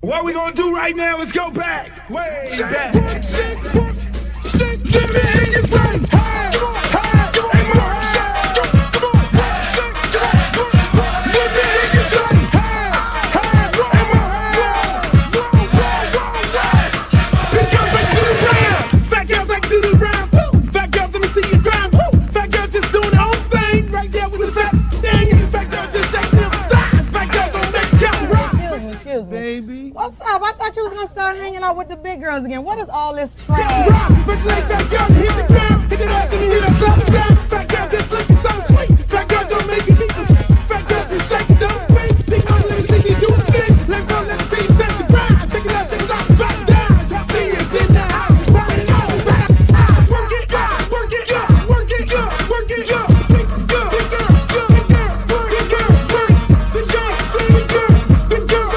What we gonna do right now is go back, way back. Give me your friend. Baby. What's up? I thought you was gonna start hanging out with the big girls again. What is all this trash? Fat girl just looking so sweet. Fat girl don't make it easy. Fat girl just shake it, don't speak. Big girl, let me see you do a spin. Let go, let me see you touch the ground. Shake it up, take it off, back down. Drop me in the house. Rock it on, back. Work it, work it, work it, work it, big girl, big girl, big girl, big girl, big girl, big girl, big girl,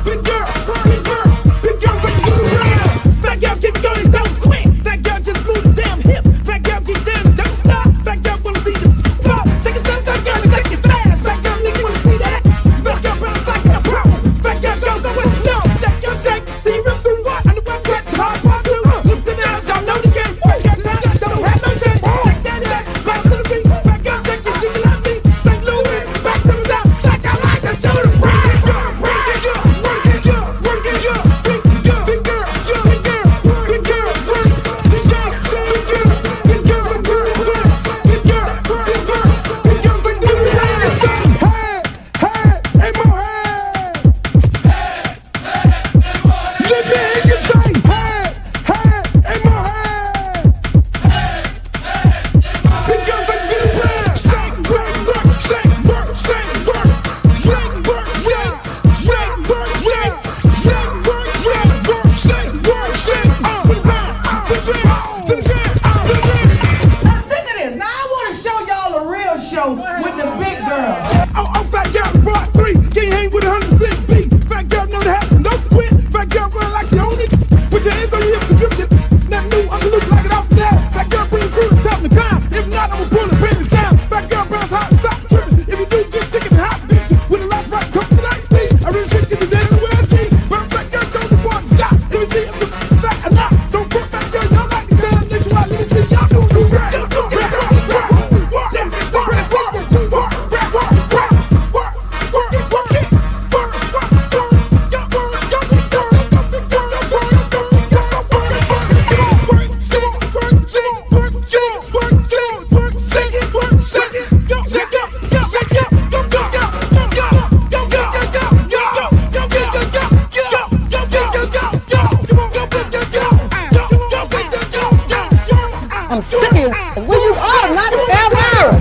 big girl, big girl, like you around. Fat girl keep going so quick. Fat girl just move the damn hip. Fat girl get down, don't stop. Fat girl wanna see the pop. Shake it down, fat girl, shake it fast. Fat girl nigga wanna see that. Fat girl bounce like a pro. Fat girl don't know what you know. Fat girl shake till you rip through what? On the web cuts, hard part blue. Lips and out, y'all know the game. Fat girl don't have no shame. Shake that ass, bounce to the beat. Fat girl shake it, jiggle like me. St. Louis, back to the top. Fat girl like to do the ride. Work it, work it, work it, big girl, big girl, big girl, big girl, big girl, big girl, big girl, big girl, big girl, big girl, big girl, like do the ride. Hey, hey, hey, mo, hey. Let me hear you say, hey, hey, hey, mo, hey. Big girls like do the ride. Shake, work, work, shake, work, shake, work, shake, work, shake, shake, work, shake, shake, work, shake, work, shake, work, shake. To the ground, to the ground, to the ground, to the ground. I'm sick of this. Now I want to show y'all a real show with the big girls. Oh, fat girl, brought 3. Can't hang with 106 beat. Fat girl, know that happen. Don't quit. Fat girl, run like you own it. Put your hands on your hips and grip it. Nothing new, I'm loose like it off the net. Fat girl, bring through the top of the climb. If not, I'ma pull the business down. Fat girl, bounce hot and stop tripping. If you do, get chicken and hot bitch. With a lot right, come to the night speed. I really shit get the dead in the world team. But fat girl, show the boy a shot. Let me see if the fat or not. Don't put fat girl, y'all like the damn bitch. Let me see y'all do the rap. I'm serious. Where you are? Not ever.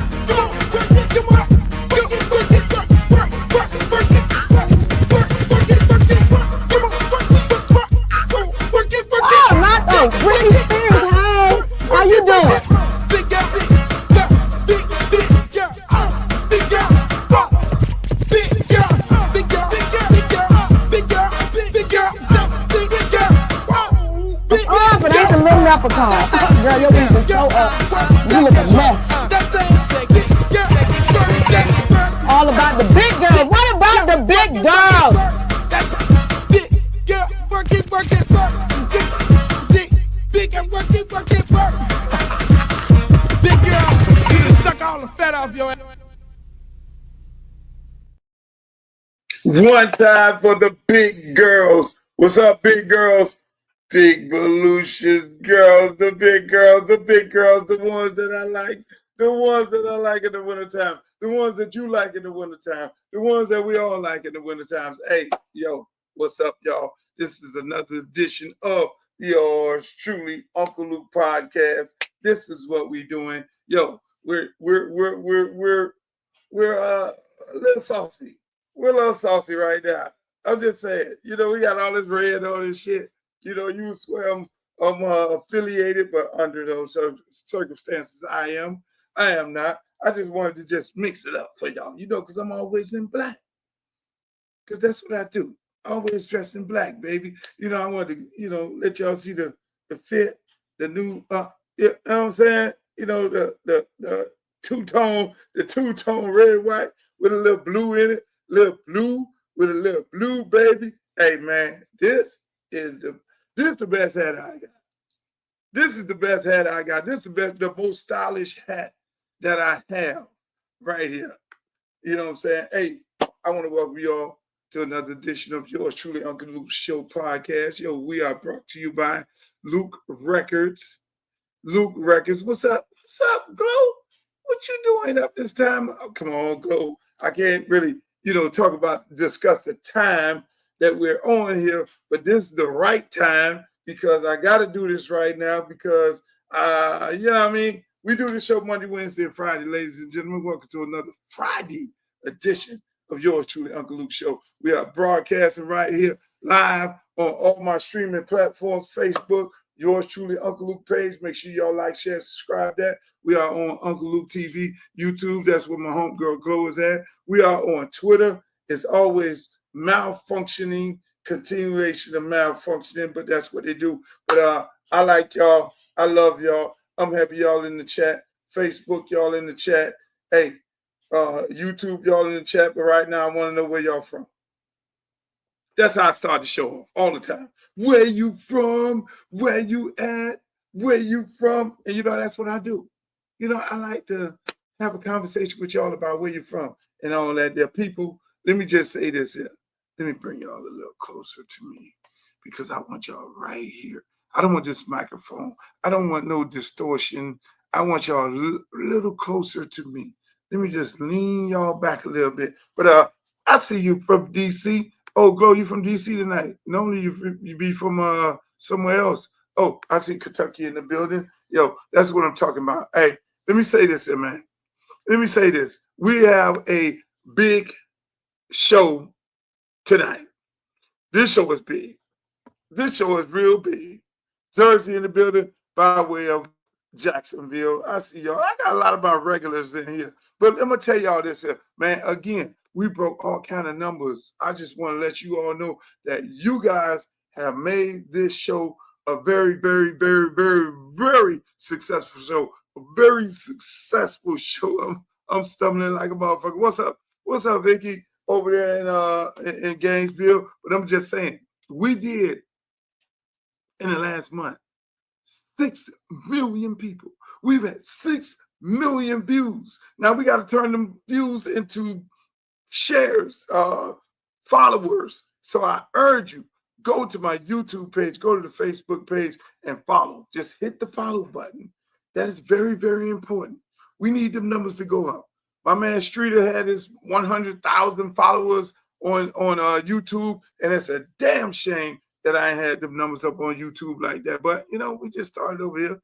Oh, not the Britney Spears. Hey, how you doing? Big girl, big girl, big girl, big girl, big girl, big girl, big girl, big girl, big girl, big girl, big girl. Oh, but ain't the little leprechaun. Girl, your wings are so up. You look a mess. All about the big girls. What about the big girls? Big girl, work it, work it, work. Big girl, work it, work it, work. Big girl, you done suck all the fat off your ass. One time for the big girls. What's up, big girls? Big Volusious girls, the big girls, the big girls, the ones that I like, the ones that I like in the wintertime, the ones that you like in the wintertime, the ones that we all like in the winter times. Hey, yo, what's up, y'all? This is another edition of yours truly, Uncle Luke podcast. This is what we doing. Yo, we're a little saucy. We're a little saucy right now. I'm just saying, you know, we got all this red on this shit. You know, you swear I'm affiliated, but under those circumstances, I am not. I just wanted to just mix it up for y'all, you know, because I'm always in black. Because that's what I do. Always dressed in black, baby. You know, I wanted to, you know, let y'all see the fit, the new, you know what I'm saying? You know, the two-tone red, white with a little blue in it, little blue with a little blue, baby. Hey man, this is the best hat I got. This is the best hat I got. This is the most stylish hat that I have right here. You know what I'm saying? Hey, I want to welcome you all to another edition of yours truly, Uncle Luke's Show podcast. Yo, we are brought to you by Luke Records. Luke Records. What's up? What's up, Glow? What you doing up this time? Oh, come on, Glow. I can't really, discuss the time that we're on here, but this is the right time because I got to do this right now because, you know what I mean? We do the show Monday, Wednesday, and Friday, ladies and gentlemen. Welcome to another Friday edition of yours truly, Uncle Luke's Show. We are broadcasting right here live on all my streaming platforms, Facebook, yours truly, Uncle Luke page. Make sure y'all like, share, subscribe that. We are on Uncle Luke TV, YouTube. That's where my homegirl Glow is at. We are on Twitter. It's always malfunctioning, continuation of malfunctioning, but that's what they do. But I like y'all. I love y'all. I'm happy y'all in the chat. Facebook, y'all in the chat. Hey, YouTube, y'all in the chat. But right now, I want to know where y'all from. That's how I start the show off all the time. Where you from? Where you at? Where you from? And that's what I do. I like to have a conversation with y'all about where you're from and all that. There, people, let me just say this here. Let me bring y'all a little closer to me because I want y'all right here. I don't want this microphone. I don't want no distortion. I want y'all a little closer to me. Let me just lean y'all back a little bit. But I see you from D.C. Oh, Glow, you from D.C. tonight. Normally you be from somewhere else. Oh, I see Kentucky in the building. Yo, that's what I'm talking about. Hey, let me say this here, man. Let me say this. We have a big show tonight. This show is big. This show is real big. Jersey in the building by way of Jacksonville. I see y'all. I got a lot of my regulars in here. But I'm going to tell y'all this here. Man, again, we broke all kind of numbers. I just want to let you all know that you guys have made this show a very, very, very, very, very successful show. A very successful show. I'm stumbling like a motherfucker. What's up? What's up, Vicky? Over there in Gainesville. But I'm just saying, we did in the last month 6 million people. We've had 6 million views. Now we got to turn them views into shares, followers. So I urge you, go to my YouTube page, go to the Facebook page and follow. Just hit the follow button. That is very, very important. We need them numbers to go up. My man Streeter had his 100,000 followers on YouTube, and it's a damn shame that I had them numbers up on YouTube like that. But, we just started over here.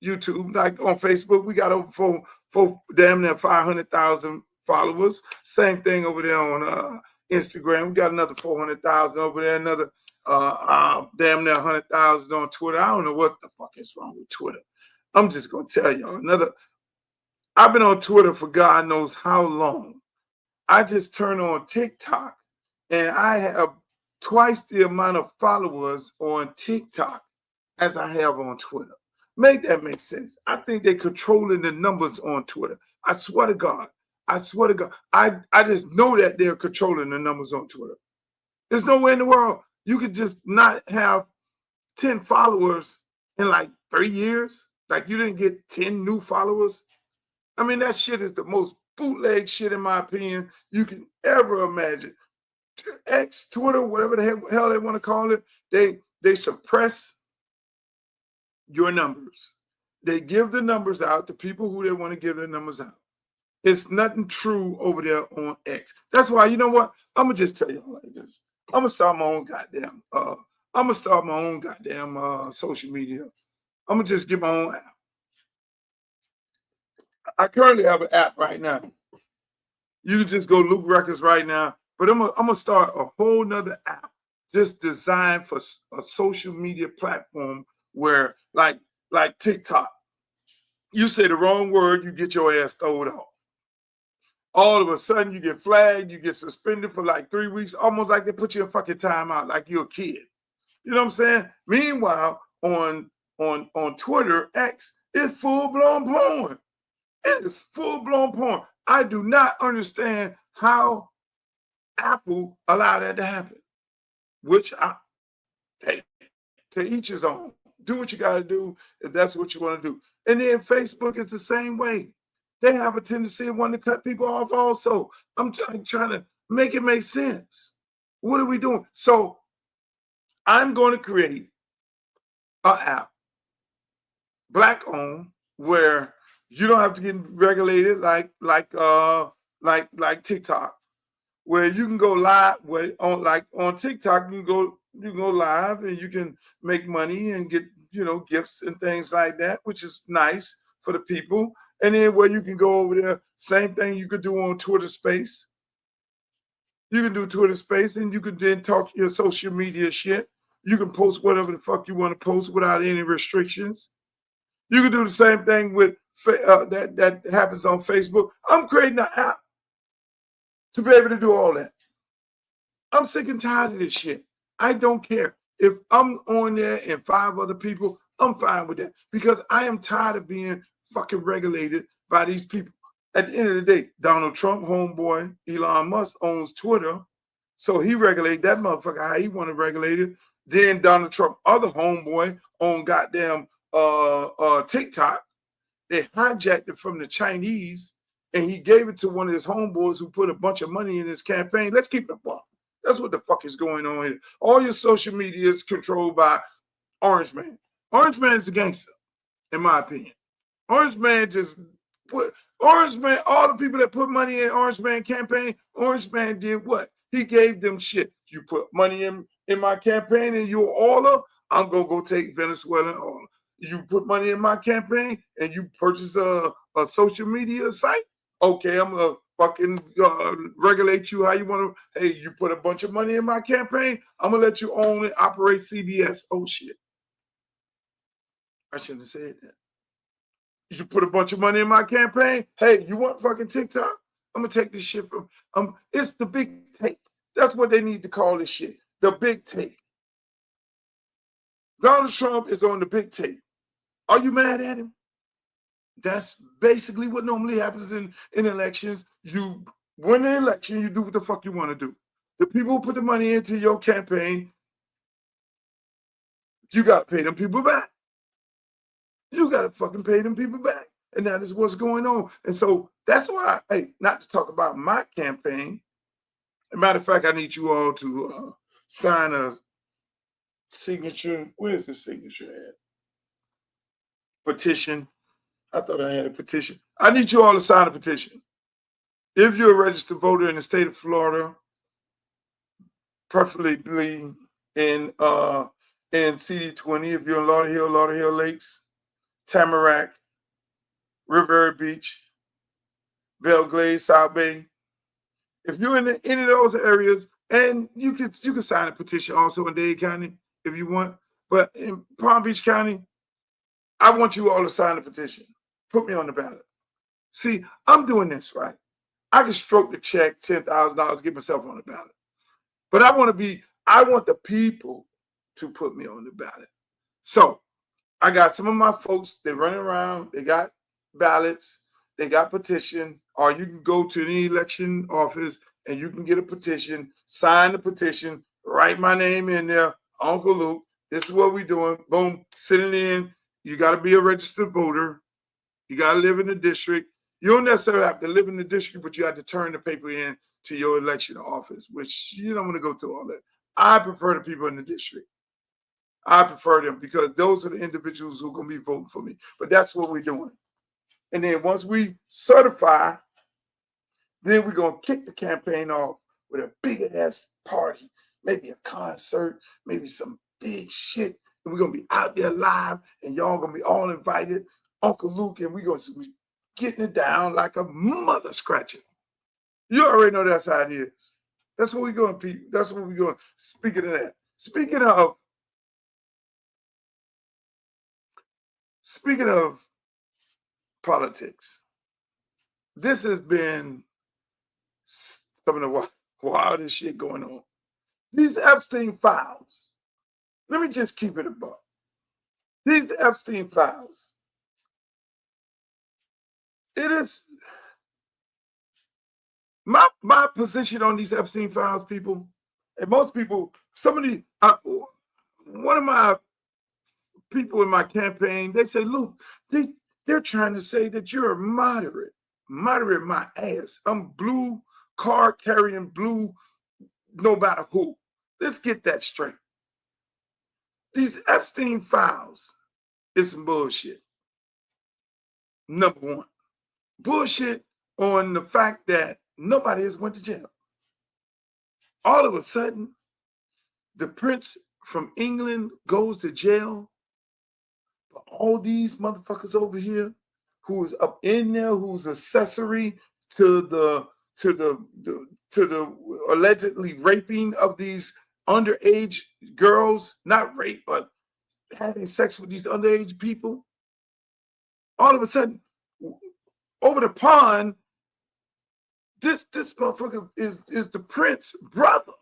YouTube, like on Facebook, we got over four damn near 500,000 followers. Same thing over there on Instagram. We got another 400,000 over there, another damn near 100,000 on Twitter. I don't know what the fuck is wrong with Twitter. I'm just going to tell y'all I've been on Twitter for God knows how long. I just turned on TikTok and I have twice the amount of followers on TikTok as I have on Twitter. Make that make sense. I think they're controlling the numbers on Twitter. I swear to God. I just know that they're controlling the numbers on Twitter. There's no way in the world you could just not have 10 followers in like 3 years. Like you didn't get 10 new followers. I mean, that shit is the most bootleg shit, in my opinion, you can ever imagine. X, Twitter, whatever the hell they want to call it, they suppress your numbers. They give the numbers out to people who they want to give their numbers out. It's nothing true over there on X. That's why, you know what? I'm going to just tell y'all like this. I'm going to start my own goddamn social media. I'm going to just get my own app. I currently have an app right now. You can just go Luke Records right now. But I'm gonna start a whole nother app just designed for a social media platform where, like TikTok, you say the wrong word, you get your ass thrown off. All of a sudden, you get flagged, you get suspended for like 3 weeks, almost like they put you in fucking timeout, like you're a kid. You know what I'm saying? Meanwhile, on Twitter, X, it's full-blown porn. It is full-blown porn. I do not understand how Apple allowed that to happen, which hey, to each his own. Do what you got to do if that's what you want to do. And then Facebook is the same way. They have a tendency of wanting to cut people off also. I'm trying to make it make sense. What are we doing? So I'm going to create an app, Black owned, where you don't have to get regulated like TikTok, where you can go live on TikTok. You can go live and you can make money and get gifts and things like that, which is nice for the people. And then where you can go over there, same thing you could do on Twitter Space. You can do Twitter Space and you can then talk your social media shit. You can post whatever the fuck you want to post without any restrictions. You can do the same thing with that happens on Facebook. I'm creating an app to be able to do all that. I'm sick and tired of this shit. I don't care. If I'm on there and 5 other people, I'm fine with that because I am tired of being fucking regulated by these people. At the end of the day, Donald Trump, homeboy, Elon Musk owns Twitter, so he regulated that motherfucker how he want to regulate it. Then Donald Trump, other homeboy, owned goddamn TikTok. They hijacked it from the Chinese, and he gave it to one of his homeboys who put a bunch of money in his campaign. Let's keep it up. That's what the fuck is going on here. All your social media is controlled by Orange Man. Orange Man is a gangster, in my opinion. Orange Man all the people that put money in Orange Man campaign, Orange Man did what? He gave them shit. You put money in my campaign and you're oiler, I'm going to go take Venezuelan oil. You put money in my campaign and you purchase a social media site, okay, I'm going to fucking regulate you how you want to. Hey, you put a bunch of money in my campaign, I'm going to let you own and operate CBS. Oh, shit. I shouldn't have said that. You put a bunch of money in my campaign. Hey, you want fucking TikTok? I'm going to take this shit from, it's the big take. That's what they need to call this shit. The big take. Donald Trump is on the big take. Are you mad at him? That's basically what normally happens in elections. You win the election, you do what the fuck you want to do. The people who put the money into your campaign, you got to pay them people back. You got to fucking pay them people back. And that is what's going on. And so that's why, hey, not to talk about my campaign. As a matter of fact, I need you all to sign a signature. Where's the signature at? Petition. I thought I had a petition. I need you all to sign a petition. If you're a registered voter in the state of Florida, preferably in CD20, if you're in Lauderhill Lakes, Tamarack, Riviera Beach, Belle Glade, South Bay. If you're in any of those areas, and you can sign a petition also in Dade County if you want, but in Palm Beach County, I want you all to sign a petition. Put me on the ballot. See, I'm doing this right. I can stroke the check, $10,000, get myself on the ballot. But I want the people to put me on the ballot. So I got some of my folks, they're running around, they got ballots, they got petition, or you can go to any election office and you can get a petition, sign the petition, write my name in there, Uncle Luke, this is what we're doing, boom, sitting in. You got to be a registered voter. You got to live in the district. You don't necessarily have to live in the district, but you have to turn the paper in to your election office, which you don't want to go through all that. I prefer the people in the district. I prefer them because those are the individuals who are going to be voting for me. But that's what we're doing. And then once we certify, then we're going to kick the campaign off with a big-ass party, maybe a concert, maybe some big shit. And we're going to be out there live, and y'all going to be all invited. Uncle Luke, and we're going to be getting it down like a mother scratcher. You already know that's how it is. That's what we're going to. That's what we're going. Speaking of that, speaking of politics, this has been some of the wildest shit going on. These Epstein files. Let me just keep it above. These Epstein files. It is My position on these Epstein files, people, and most people, one of my people in my campaign, they say, look, they're trying to say that you're a moderate. Moderate my ass. I'm blue, card carrying blue, no matter who. Let's get that straight. These Epstein files is some bullshit. Number one, bullshit on the fact that nobody has went to jail. All of a sudden, the prince from England goes to jail. But all these motherfuckers over here who is up in there, who's accessory to the allegedly raping of these underage girls, not rape, but having sex with these underage people. All of a sudden, over the pond, this motherfucker is the prince brother.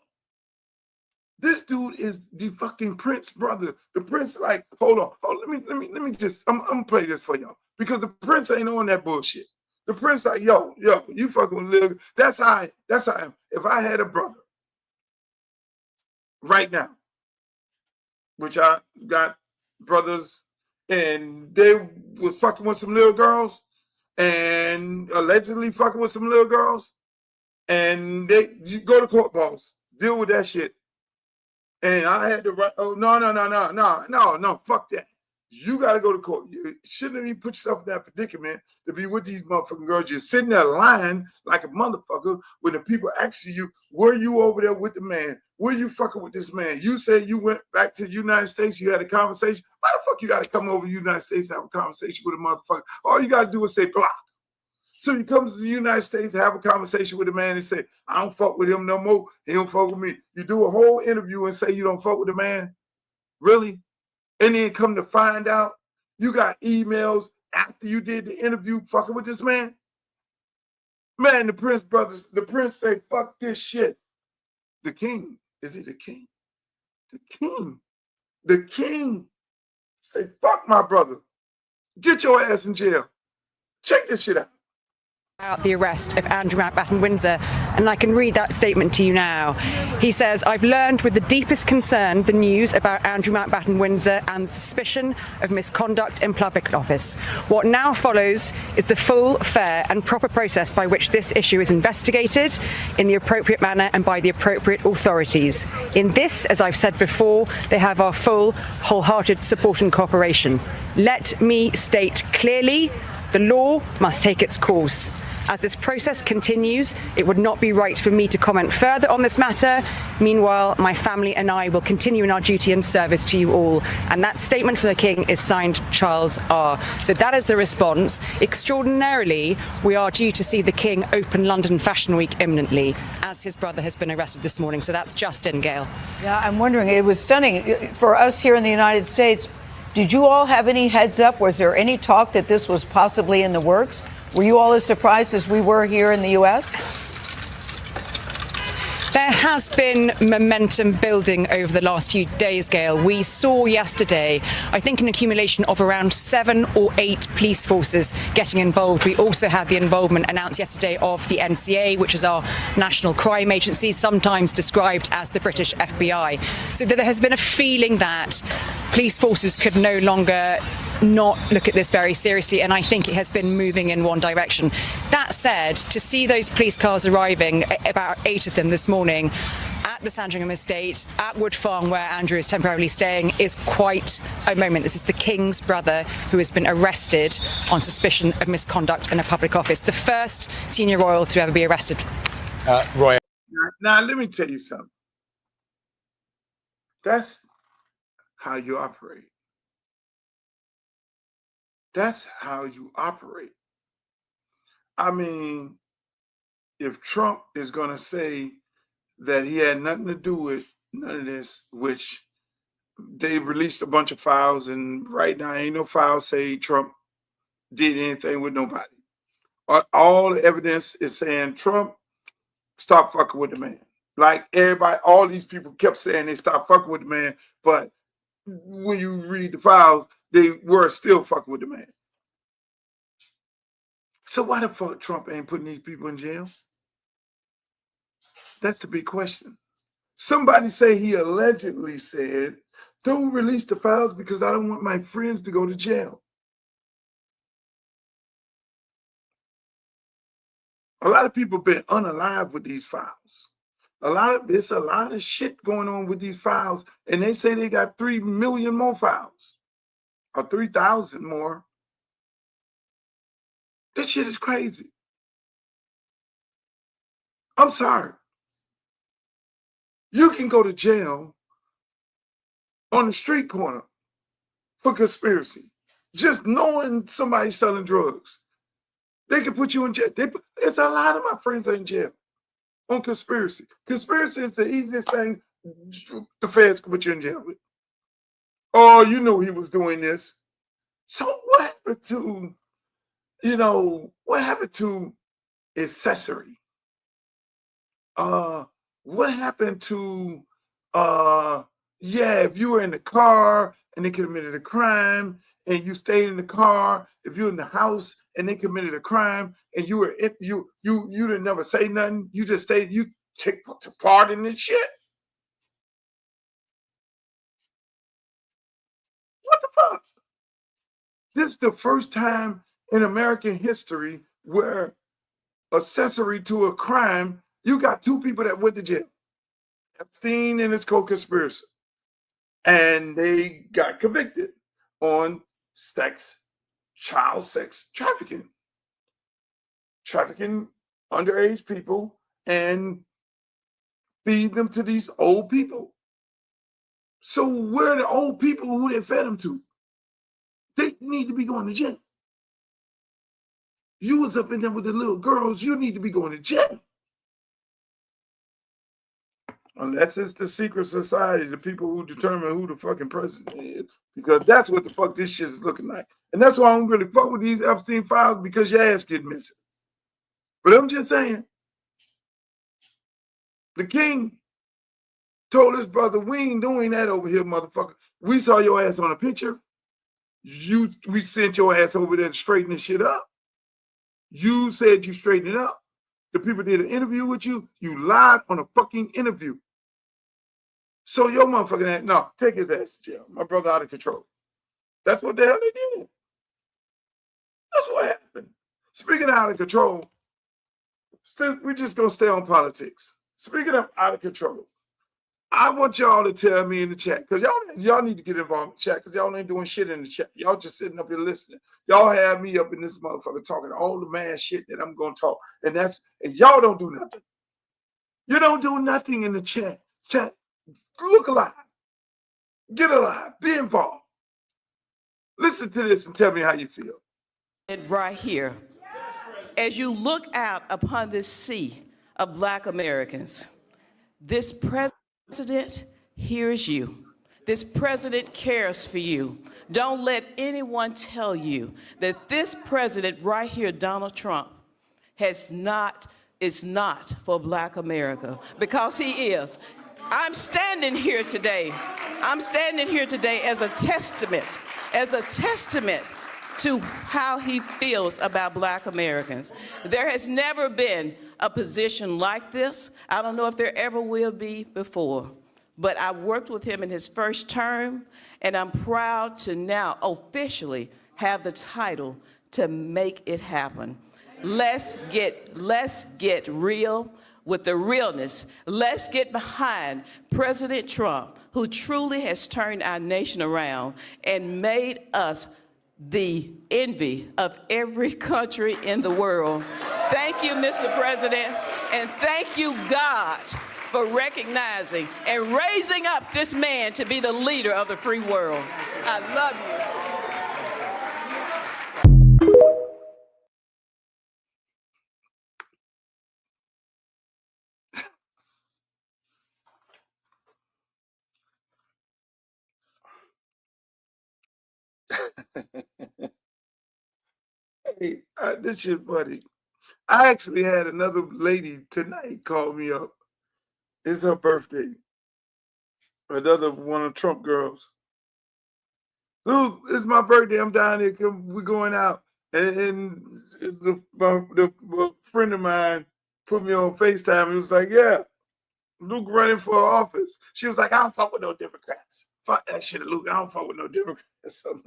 This dude is the fucking prince brother. The prince, like, hold on, let me just, I'm gonna play this for y'all because the prince ain't on that bullshit. The prince like, yo, you fucking with little. That's how I am. If I had a brother right now, which I got brothers, and they was fucking with some little girls, and allegedly fucking with some little girls, and you go to court, boss, deal with that shit. And I had to write, oh, no, fuck that. You got to go to court. You shouldn't even put yourself in that predicament to be with these motherfucking girls. You're sitting there lying like a motherfucker when the people asking you, were you over there with the man? Were you fucking with this man? You said you went back to the United States. You had a conversation. Why the fuck you got to come over to the United States and have a conversation with a motherfucker? All you got to do is say block. So you come to the United States, have a conversation with a man and say, I don't fuck with him no more. He don't fuck with me. You do a whole interview and say you don't fuck with the man? Really? And then come to find out you got emails after you did the interview fucking with this man? Man, the prince brothers, the prince say, fuck this shit. The king, is he the king? The king. The king say, fuck my brother. Get your ass in jail. Check this shit out. About the arrest of Andrew Mountbatten Windsor, and I can read that statement to you now. He says, I've learned with the deepest concern the news about Andrew Mountbatten Windsor and the suspicion of misconduct in public office. What now follows is the full, fair and proper process by which this issue is investigated in the appropriate manner and by the appropriate authorities. In this, as I've said before, they have our full, wholehearted support and cooperation. Let me state clearly, the law must take its course. As this process continues, it would not be right for me to comment further on this matter. Meanwhile, my family and I will continue in our duty and service to you all. And that statement from the King is signed Charles R. So that is the response. Extraordinarily, we are due to see the King open London Fashion Week imminently, as his brother has been arrested this morning. So that's Justin, Gail. Yeah, I'm wondering, it was stunning. For us here in the United States, did you all have any heads up? Was there any talk that this was possibly in the works? Were you all as surprised as we were here in the U.S.? There has been momentum building over the last few days, Gail. We saw yesterday, I think, an accumulation of around 7 or 8 police forces getting involved. We also had the involvement announced yesterday of the NCA, which is our national crime agency, sometimes described as the British FBI. So there has been a feeling that police forces could no longer not look at this very seriously, and I think it has been moving in one direction. That said, to see those police cars arriving, about 8 of them this morning, at the Sandringham estate, at Wood Farm, where Andrew is temporarily staying, is quite a moment. This is the King's brother who has been arrested on suspicion of misconduct in a public office, the first senior royal to ever be arrested. Roy. Now, let me tell you something. That's how you operate. That's how you operate. I mean, if Trump is going to say that he had nothing to do with none of this, which they released a bunch of files, and right now ain't no files say Trump did anything with nobody. All the evidence is saying Trump stopped fucking with the man. Like everybody, all these people kept saying they stopped fucking with the man, but when you read the files, they were still fucking with the man. So why the fuck Trump ain't putting these people in jail? That's the big question. Somebody say he allegedly said, don't release the files because I don't want my friends to go to jail. A lot of people been unalive with these files. There's a lot of shit going on with these files, and they say they got 3 million more files or 3,000 more. This shit is crazy. I'm sorry. You can go to jail on the street corner for conspiracy. Just knowing somebody's selling drugs. They can put you in jail. It's a lot of my friends are in jail on conspiracy. Conspiracy is the easiest thing the feds can put you in jail with. Oh, you know he was doing this. So what happened to, what happened to accessory? What happened to, if you were in the car and they committed a crime and you stayed in the car, if you're in the house and they committed a crime and you didn't never say nothing, you just stayed, you take part in this shit. What the fuck? This is the first time in American history where accessory to a crime, you got 2 people that went to jail. Epstein and his co-conspirator. And they got convicted on child sex trafficking. Trafficking underage people and feed them to these old people. So where are the old people who they fed them to? They need to be going to jail. You was up in there with the little girls, you need to be going to jail. Unless it's the secret society, the people who determine who the fucking president is. Because that's what the fuck this shit is looking like. And that's why I don't really fuck with these Epstein files, because your ass get missing. But I'm just saying, the king told his brother, we ain't doing that over here, motherfucker. We saw your ass on a picture. We sent your ass over there to straighten this shit up. You said you straightened it up. The people did an interview with you. You lied on a fucking interview. So your motherfucking ass, no, take his ass to jail. My brother out of control. That's what the hell they did. That's what happened. Speaking of out of control, we're just going to stay on politics. Speaking of out of control, I want y'all to tell me in the chat, because y'all need to get involved in the chat, because y'all ain't doing shit in the chat. Y'all just sitting up here listening. Y'all have me up in this motherfucker talking all the mad shit that I'm going to talk. And y'all don't do nothing. You don't do nothing in the chat. Chat, look alive. Get alive. Be involved. Listen to this and tell me how you feel. Right here. As you look out upon this sea of Black Americans, this president hears you. This president cares for you. Don't let anyone tell you that this president right here, Donald Trump, is not for Black America, because he is. I'm standing here today as a testament to how he feels about Black Americans. There has never been a position like this. I don't know if there ever will be before, but I worked with him in his first term, and I'm proud to now officially have the title to make it happen. Let's get real with the realness. Let's get behind President Trump, who truly has turned our nation around and made us the envy of every country in the world. Thank you, Mr. President, and thank you, God, for recognizing and raising up this man to be the leader of the free world. I love you. Hey, this shit funny. I actually had another lady tonight call me up. It's her birthday. Another one of Trump girls. Luke, it's my birthday. I'm down here. We're going out. And the friend of mine put me on FaceTime. He was like, yeah. Luke running for office. She was like, I don't fuck with no Democrats. Fuck that shit, Luke. I don't fuck with no Democrats. I'm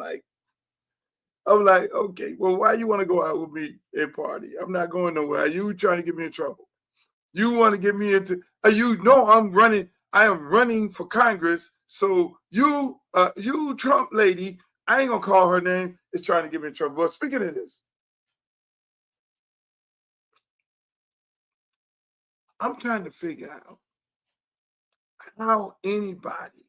like, okay, well, why you want to go out with me and party? I'm not going nowhere. Are you trying to get me in trouble? You want to get me into, you know I'm running, I am running for Congress. So you Trump lady, I ain't gonna call her name, is trying to get me in trouble. But speaking of this, I'm trying to figure out how anybody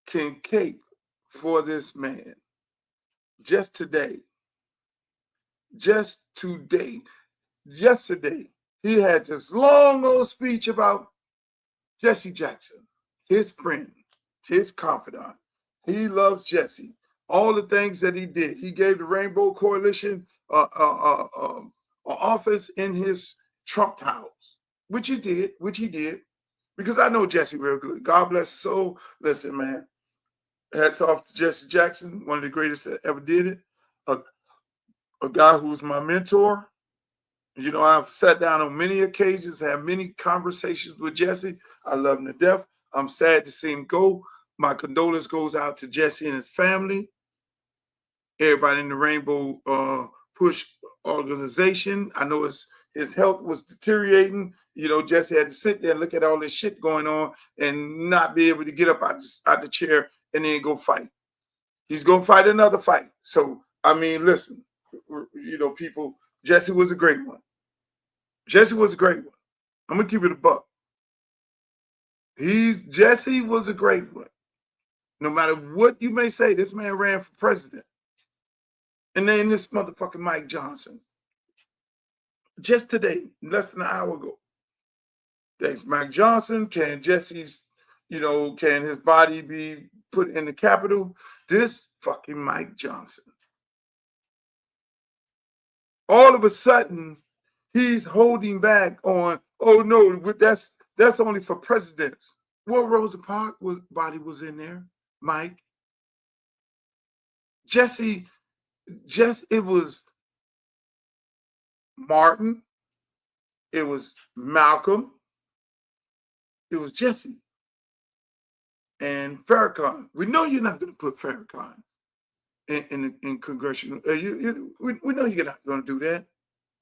can cape for this man just today. Yesterday, he had this long old speech about Jesse Jackson, his friend, his confidant. He loves Jesse. All the things that he did. He gave the Rainbow Coalition office in his Trump Towers, which he did, because I know Jesse real good. God bless his soul. Listen, man, hats off to Jesse Jackson, one of the greatest that ever did it. A guy who's my mentor. You know, I've sat down on many occasions, had many conversations with Jesse. I love him to death. I'm sad to see him go. My condolence goes out to Jesse and his family, everybody in the Rainbow Push organization. I know his health was deteriorating. You know, Jesse had to sit there and look at all this shit going on and not be able to get up out the chair and then go fight. He's going to fight another fight. So, I mean, listen, you know, people, Jesse was a great one. Jesse was a great one. I'm going to keep it a buck. Jesse was a great one. No matter what you may say, this man ran for president. And then this motherfucking Mike Johnson. Just today, less than an hour ago. Thanks, Mike Johnson. Can Jesse's, can his body be put in the Capitol? This fucking Mike Johnson. All of a sudden, he's holding back on, oh no, that's only for presidents. Well, Rosa Parks' body was in there, Mike. It was Martin, it was Malcolm, it was Jesse, and Farrakhan. We know you're not going to put Farrakhan in congressional. We know you're not going to do that,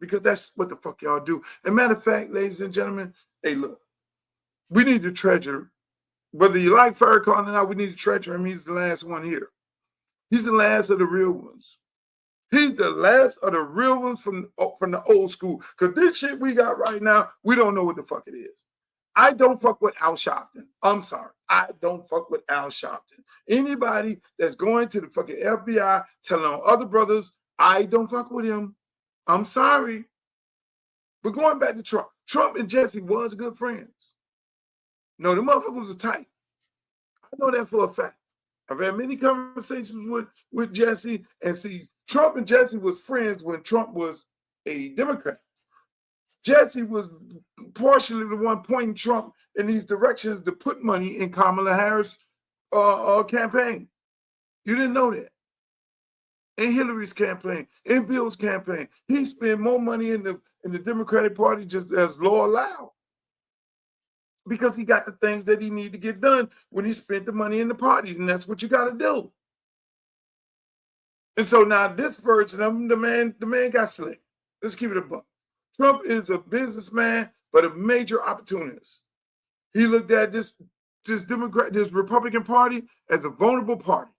because that's what the fuck y'all do. And matter of fact, ladies and gentlemen, hey, look, we need to treasure, whether you like Farrakhan or not, we need to treasure him. He's the last one here. He's the last of the real ones. He's the last of the real ones from the old school. Because this shit we got right now, we don't know what the fuck it is. I don't fuck with Al Sharpton. I'm sorry. I don't fuck with Al Sharpton. Anybody that's going to the fucking FBI telling on other brothers, I don't fuck with him. I'm sorry. But going back to Trump. Trump and Jesse was good friends. No, the motherfuckers are tight. I know that for a fact. I've had many conversations with Jesse, and see, Trump and Jesse was friends when Trump was a Democrat. Jesse was partially the one pointing Trump in these directions to put money in Kamala Harris' campaign. You didn't know that. In Hillary's campaign, in Bill's campaign, he spent more money in the Democratic Party just as law allowed, because he got the things that he needed to get done when he spent the money in the party, and that's what you got to do. And so now this version of him, the man got slick. Let's keep it a buck. Trump is a businessman, but a major opportunist. He looked at this Republican Party as a vulnerable party.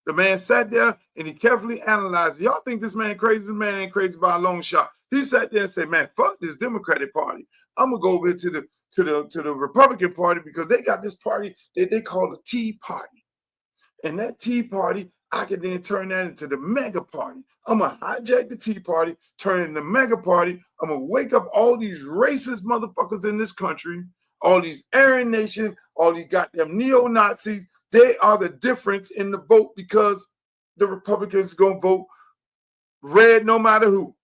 The man sat there and he carefully analyzed it. Y'all think this man crazy? This man ain't crazy by a long shot. He sat there and said, man, fuck this Democratic Party. I'm gonna go over here to the Republican Party, because they got this party that they call the Tea Party. And that Tea Party, I can then turn that into the mega party. I'm going to hijack the Tea Party, turn it into the mega party. I'm going to wake up all these racist motherfuckers in this country, all these Aryan nations, all these goddamn neo-Nazis. They are the difference in the vote, because the Republicans are going to vote red no matter who.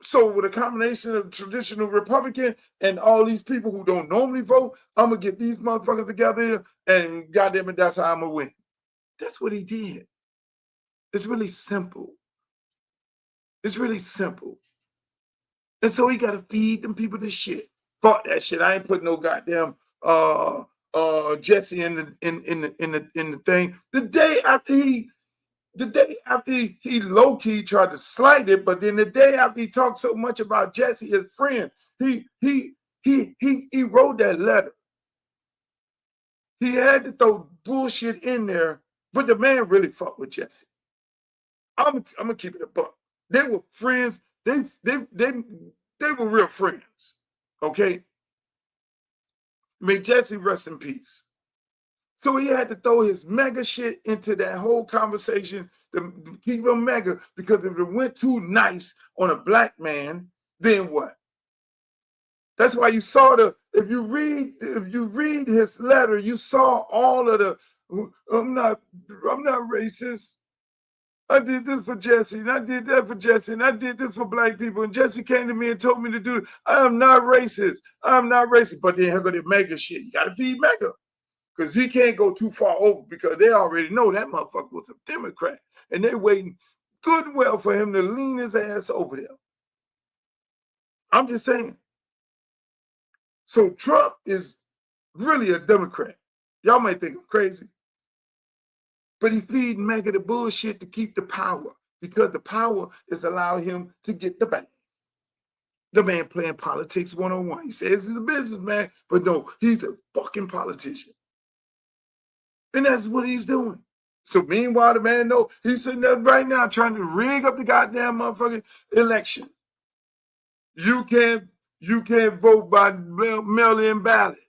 So with a combination of traditional Republican and all these people who don't normally vote, I'm going to get these motherfuckers together and goddamn it, that's how I'm going to win. That's what he did. It's really simple. It's really simple. And so he got to feed them people this shit. Fuck that shit. I ain't putting no goddamn Jesse in the thing. The day after he low key tried to slight it, but then the day after he talked so much about Jesse, his friend, he wrote that letter. He had to throw bullshit in there, but the man really fucked with Jesse. I'm gonna keep it a buck. They were friends. They were real friends. Okay. May Jesse rest in peace. So he had to throw his mega shit into that whole conversation to keep him mega, because if it went too nice on a black man, then what? That's why you saw if you read his letter, you saw all of the I'm not racist. I did this for Jesse, and I did that for Jesse, and I did this for black people. And Jesse came to me and told me to do it. I am not racist. I'm not racist. But then here go the mega shit. You gotta feed mega. Because he can't go too far over, because they already know that motherfucker was a Democrat. And they're waiting good and well for him to lean his ass over there. I'm just saying. So Trump is really a Democrat. Y'all might think I'm crazy. But he feed mega the bullshit to keep the power, because the power is allowing him to get the bag. The man playing politics 101. He says he's a businessman, but no, he's a fucking politician. And that's what he's doing. So meanwhile, the man knows he's sitting there right now trying to rig up the goddamn motherfucking election. You can't vote by mail-in ballots.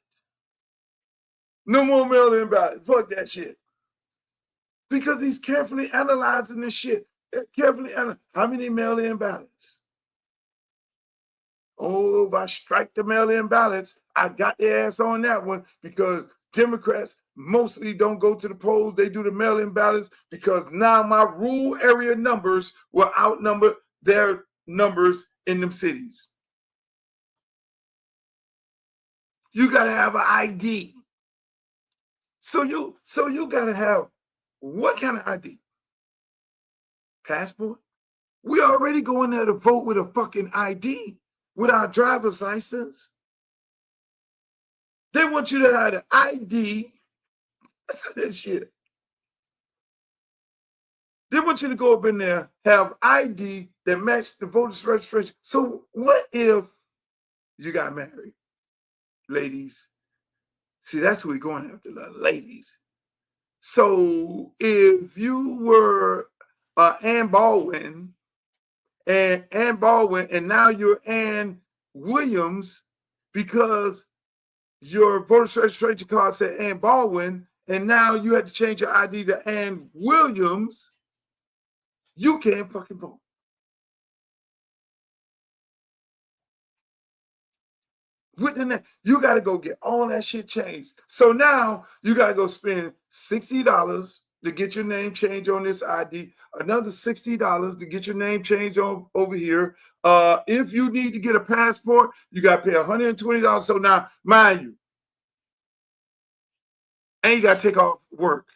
No more mail-in ballots. Fuck that shit. Because he's carefully analyzing this shit. How many mail-in ballots? Oh, if I strike the mail-in ballots, I got their ass on that one, because Democrats mostly don't go to the polls. They do the mail-in ballots, because now my rural area numbers will outnumber their numbers in them cities. You got to have an ID. So you got to have what kind of ID? Passport? We already go in there to vote with a fucking ID, with our driver's license. They want you to have an ID. Listen to this shit. They want you to go up in there, have ID that match the voter's registration. So what if you got married? Ladies. See, that's who we're going after, ladies. So if you were Ann Baldwin, and now you're Ann Williams, because your voter's registration card said Ann Baldwin, and now you had to change your ID to Ann Williams, you can't fucking vote. You got to go get all that shit changed. So now you got to go spend $60 to get your name changed on this ID, another $60 to get your name changed over here. If you need to get a passport, you got to pay $120. So now, mind you, and you got to take off work.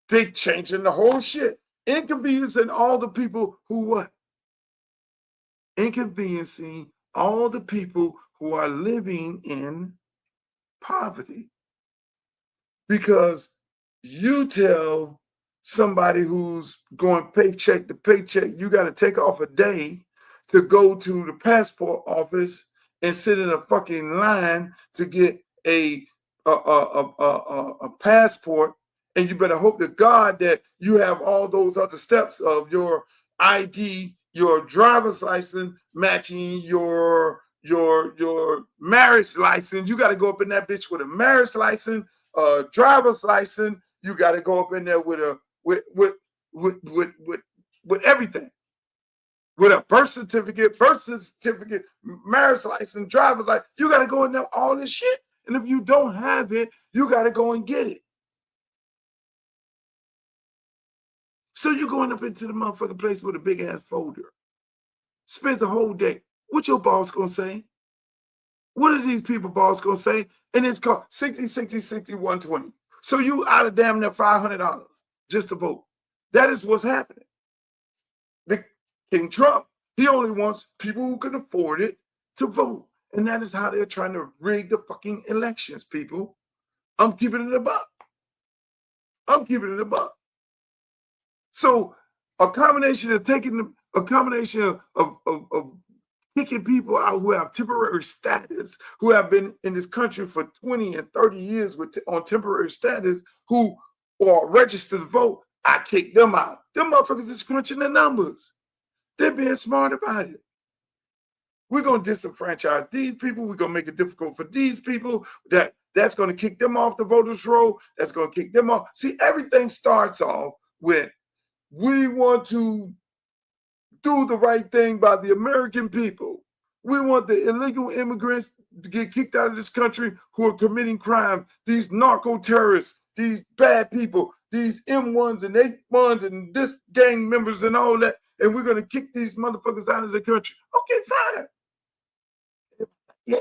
They changing the whole shit. Inconveniencing all the people who what? Inconveniencing all the people who are living in poverty. Because you tell somebody who's going paycheck to paycheck, you got to take off a day to go to the passport office and sit in a fucking line to get a passport, and you better hope to God that you have all those other steps of your ID, your driver's license matching your marriage license. You got to go up in that bitch with a marriage license, driver's license. You got to go up in there with everything, with a birth certificate, marriage license, driver's license. You got to go in there all this shit. And if you don't have it, you got to go and get it. So you're going up into the motherfucking place with a big ass folder. Spends a whole day. What your boss gonna say? What is these people boss gonna say? And it's called 60, 120. So you out of damn near $500 just to vote. That is what's happening. The King Trump, He only wants people who can afford it to vote. And that is how they're trying to rig the fucking elections, people. I'm keeping it a buck. I'm keeping it a buck. So a combination of kicking people out who have temporary status, who have been in this country for 20 and 30 years on temporary status, who are registered to vote, I kick them out. Them motherfuckers is crunching the numbers. They're being smart about it. We're going to disenfranchise these people. We're going to make it difficult for these people. That's going to kick them off the voters' roll. That's going to kick them off. See, everything starts off with we want to do the right thing by the American people. We want the illegal immigrants to get kicked out of this country who are committing crime. These narco-terrorists, these bad people, these M1s and 8-1s and this gang members and all that. And we're going to kick these motherfuckers out of the country. Okay, fine. Yeah,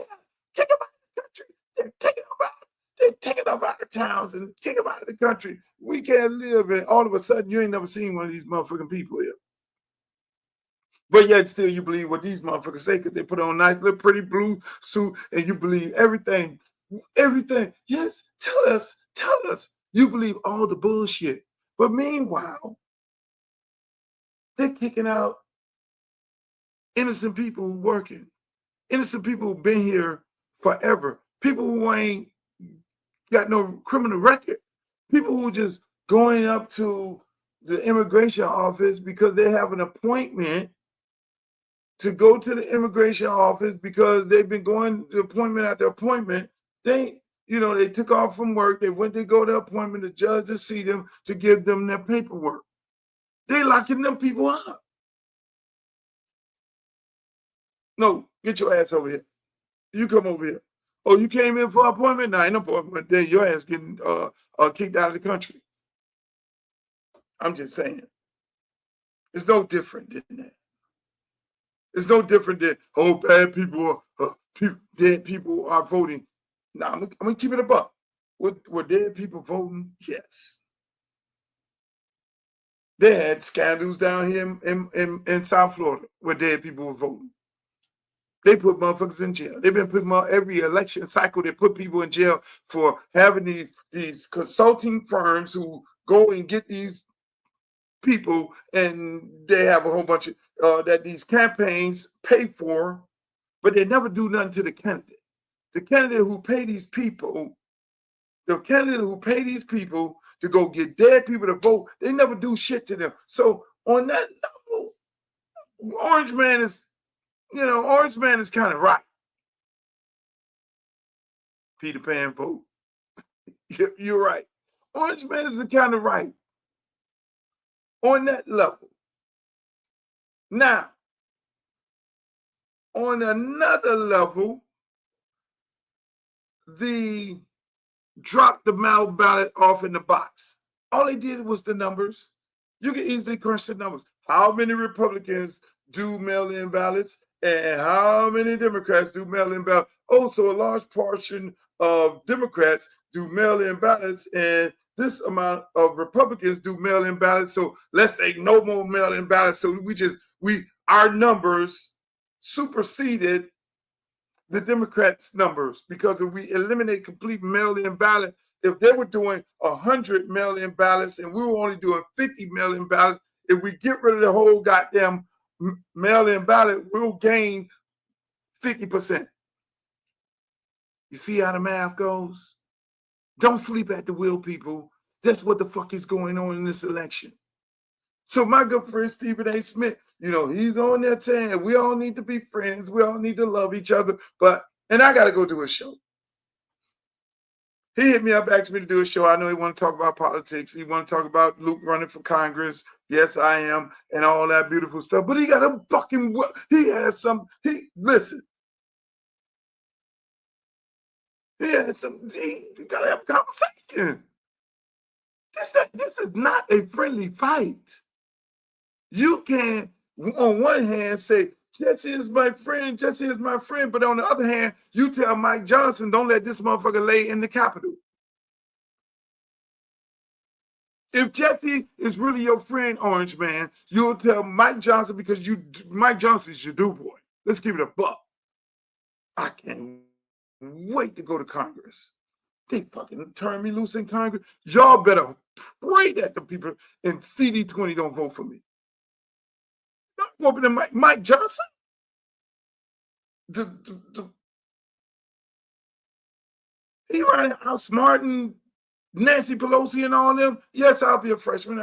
kick them out of the country. They're taking them out of towns and kick them out of the country. We can't live, and all of a sudden you ain't never seen one of these motherfucking people here. But yet still you believe what these motherfuckers say because they put on a nice little pretty blue suit and you believe everything. Yes, tell us. You believe all the bullshit. But meanwhile, they're kicking out innocent people working. Innocent people who've been here forever. People who ain't got no criminal record. People who just going up to the immigration office because they have an appointment to go to the immigration office because they've been going to appointment after appointment. They took off from work. They went to go to appointment, the judge to see them, to give them their paperwork. They locking them people up. No, get your ass over here. You come over here. Oh, you came in for an appointment? Nah, ain't no appointment. Then your ass getting kicked out of the country. I'm just saying. It's no different than that. It's no different than, bad people, dead people are voting. Now, I'm going to keep it a buck. Were dead people voting? Yes. They had scandals down here in South Florida where dead people were voting. They put motherfuckers in jail. They've been putting every election cycle. They put people in jail for having these consulting firms who go and get these people, and they have a whole bunch of that these campaigns pay for, but they never do nothing to the candidate. The candidate who pay these people, to go get dead people to vote, they never do shit to them. So on that level, Orange Man is kind of right. Peter Pan vote. You're right. Orange Man is kind of right. On that level. Now, on another level, the drop the mail ballot off in the box. All they did was the numbers. You can easily crunch the numbers. How many Republicans do mail-in ballots and how many Democrats do mail-in ballots? Also, a large portion of Democrats do mail-in ballots and this amount of Republicans do mail-in ballots. So let's say no more mail-in ballots. So our numbers superseded the Democrats' numbers because if we eliminate complete mail-in ballot, if they were doing 100 mail-in ballots and we were only doing 50 mail-in ballots, if we get rid of the whole goddamn mail-in ballot, we'll gain 50%. You see how the math goes? Don't sleep at the wheel, people. That's what the fuck is going on in this election. So my good friend Stephen A. Smith, he's on there saying we all need to be friends. We all need to love each other. And I got to go do a show. He hit me up, asked me to do a show. I know he want to talk about politics. He want to talk about Luke running for Congress. Yes, I am, and all that beautiful stuff. But he got a fucking, listen. He got to have a conversation. This is not a friendly fight. You can, on one hand, say, Jesse is my friend, but on the other hand, you tell Mike Johnson, don't let this motherfucker lay in the Capitol. If Jesse is really your friend, Orange Man, you'll tell Mike Johnson because Mike Johnson's your do boy. Let's give it a buck. I can't wait to go to Congress. They fucking turn me loose in Congress. Y'all better pray that the people in CD20 don't vote for me. Not open to Mike Johnson. He running outsmarting Nancy Pelosi and all them. Yes, I'll be a freshman.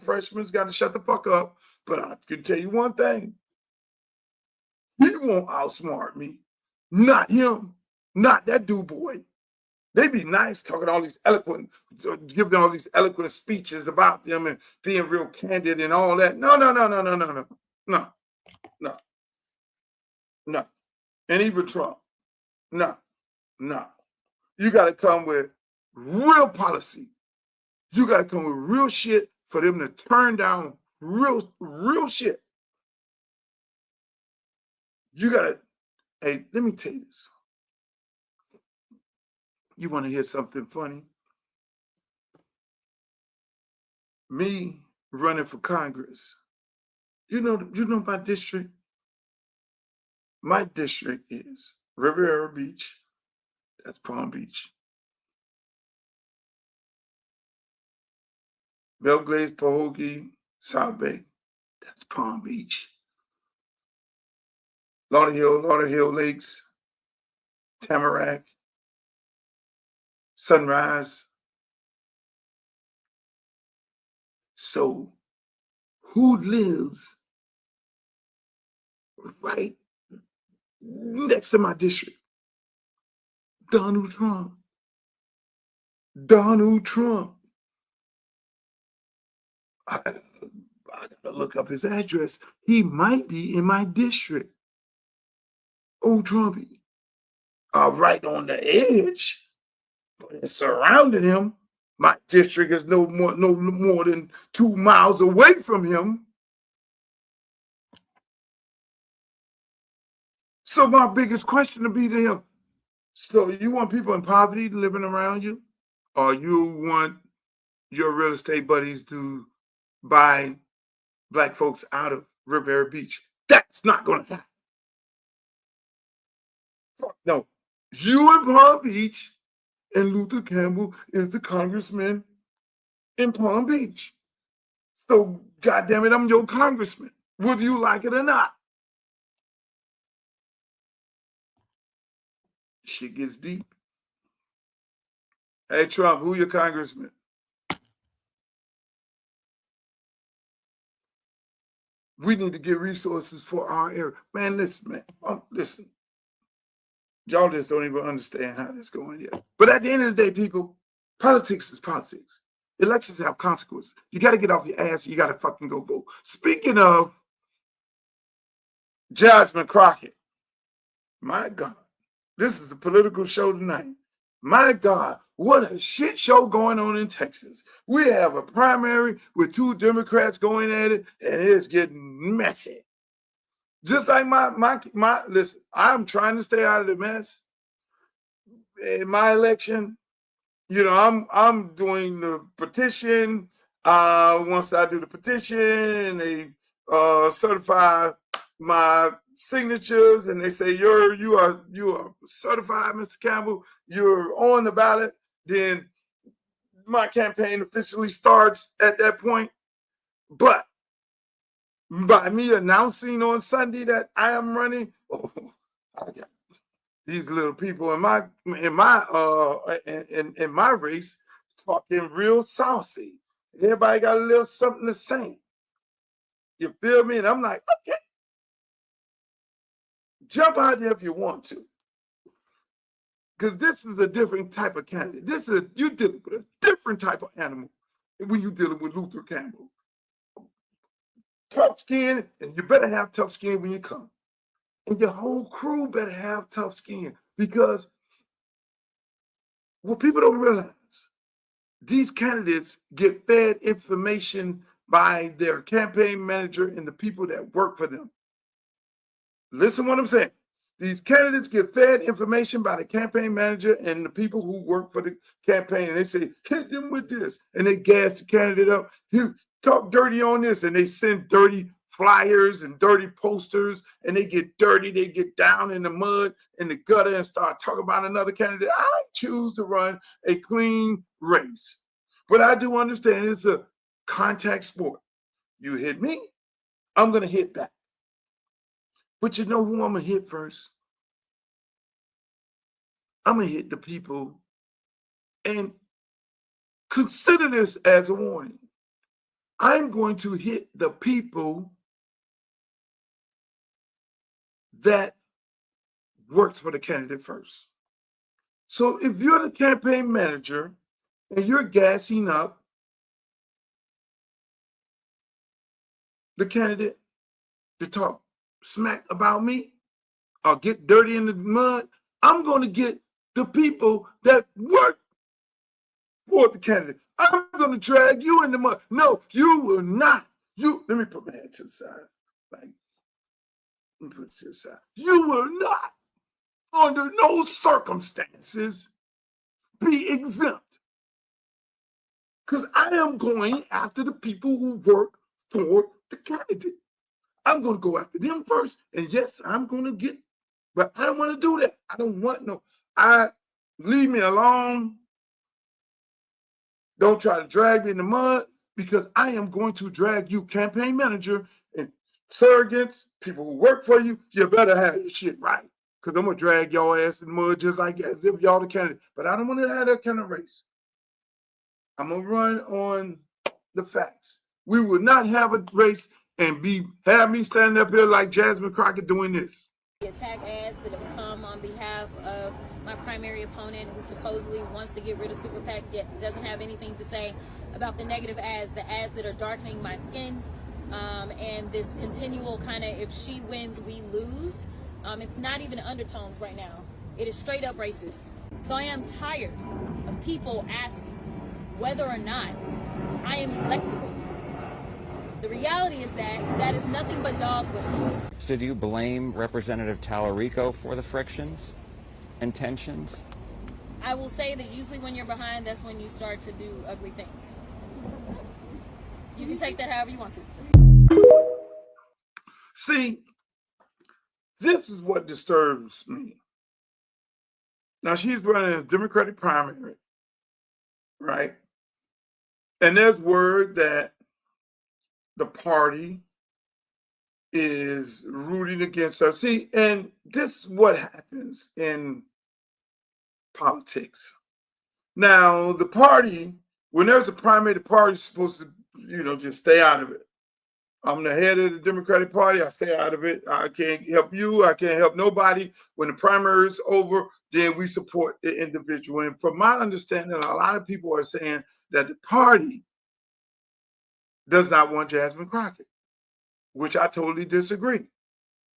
Freshmen's got to shut the fuck up. But I can tell you one thing. He won't outsmart me. Not him. Not that dude boy. They be nice talking all these eloquent, giving all these eloquent speeches about them and being real candid and all that. No. And even Trump. No. You got to come with real policy. You got to come with real shit for them to turn down real shit. You got to, hey, let me tell you this. You want to hear something funny? Me running for Congress. You know my district? My district is Riviera Beach. That's Palm Beach. Belgrade, Pahokee, South Bay. That's Palm Beach. Lauderhill Lakes, Tamarack, Sunrise. So, who lives right next to my district? Donald Trump. I gotta look up his address. He might be in my district. Old Trumpy. Right on the edge, but it's surrounding him. My district is no more than 2 miles away from him. So my biggest question to be to him, so you want people in poverty living around you? Or you want your real estate buddies to buy black folks out of Riviera Beach? That's not going to happen. Fuck no. You in Palm Beach and Luther Campbell is the congressman in Palm Beach. So, goddamn it, I'm your congressman, whether you like it or not. Shit gets deep. Hey, Trump, who your congressman? We need to get resources for our area. Man, listen, listen. Y'all just don't even understand how this is going yet. But at the end of the day, people, politics is politics. Elections have consequences. You got to get off your ass. You got to fucking go vote. Speaking of Jasmine Crockett, my God, this is a political show tonight. My God, what a shit show going on in Texas. We have a primary with 2 Democrats going at it, and it's getting messy. Just like my listen, I'm trying to stay out of the mess. In my election, I'm doing the petition. Once I do the petition, they certify my signatures, and they say you are certified, Mr. Campbell. You're on the ballot. Then my campaign officially starts at that point. But by me announcing on Sunday that I am running, I got these little people in my race talking real saucy. Everybody got a little something to say. You feel me? And I'm like, okay, jump out there if you want to, because this is a different type of candidate. You're dealing with a different type of animal when you're dealing with Luther Campbell. Tough skin, and you better have tough skin when you come. And your whole crew better have tough skin, because what people don't realize, these candidates get fed information by their campaign manager and the people that work for them. Listen what I'm saying. These candidates get fed information by the campaign manager and the people who work for the campaign. And they say, hit them with this. And they gas the candidate up. You talk dirty on this. And they send dirty flyers and dirty posters. And they get dirty. They get down in the mud and the gutter and start talking about another candidate. I choose to run a clean race. But I do understand it's a contact sport. You hit me, I'm going to hit back. But you know who I'm going to hit first? I'm going to hit the people, and consider this as a warning. I'm going to hit the people that works for the candidate first. So if you're the campaign manager and you're gassing up the candidate to talk smack about me or get dirty in the mud, I'm going to get the people that work for the candidate. I'm going to drag you in the mud. No, you will not. Let me put my hand to the side. Let me put it to the side. You will not, under no circumstances, be exempt. Because I am going after the people who work for the candidate. I'm going to go after them first. And yes, I'm going to get, but I don't want to do that. I don't want no, leave me alone. Don't try to drag me in the mud, because I am going to drag you, campaign manager and surrogates, people who work for you. You better have your shit right, because I'm going to drag y'all ass in the mud just like as if y'all the candidate. But I don't want to have that kind of race. I'm going to run on the facts. We will not have a race and have me standing up here like Jasmine Crockett doing this. Attack ads that have come on behalf of my primary opponent, who supposedly wants to get rid of super PACs, yet doesn't have anything to say about the negative ads, the ads that are darkening my skin, and this continual kind of, if she wins, we lose. It's not even undertones right now. It is straight up racist. So I am tired of people asking whether or not I am electable. The reality is that is nothing but dog whistle. So do you blame Representative Tallarico for the frictions and tensions? I will say that usually when you're behind, that's when you start to do ugly things. You can take that however you want to. See, this is what disturbs me. Now, she's running a Democratic primary, right? And there's word that the party is rooting against her. See, and this is what happens in politics. Now, the party, when there's a primary, the party's supposed to, just stay out of it. I'm the head of the Democratic Party. I stay out of it. I can't help you. I can't help nobody. When the primary is over, then we support the individual. And from my understanding, a lot of people are saying that the party does not want Jasmine Crockett, which I totally disagree.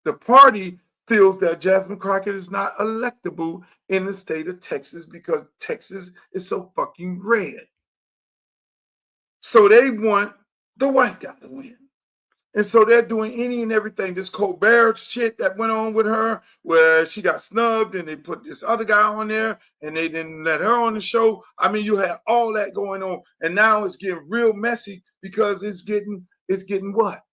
The party feels that Jasmine Crockett is not electable in the state of Texas because Texas is so fucking red. So they want the white guy to win. And so they're doing any and everything. This Colbert shit that went on with her, where she got snubbed and they put this other guy on there and they didn't let her on the show. I mean, you had all that going on. And now it's getting real messy because it's getting what?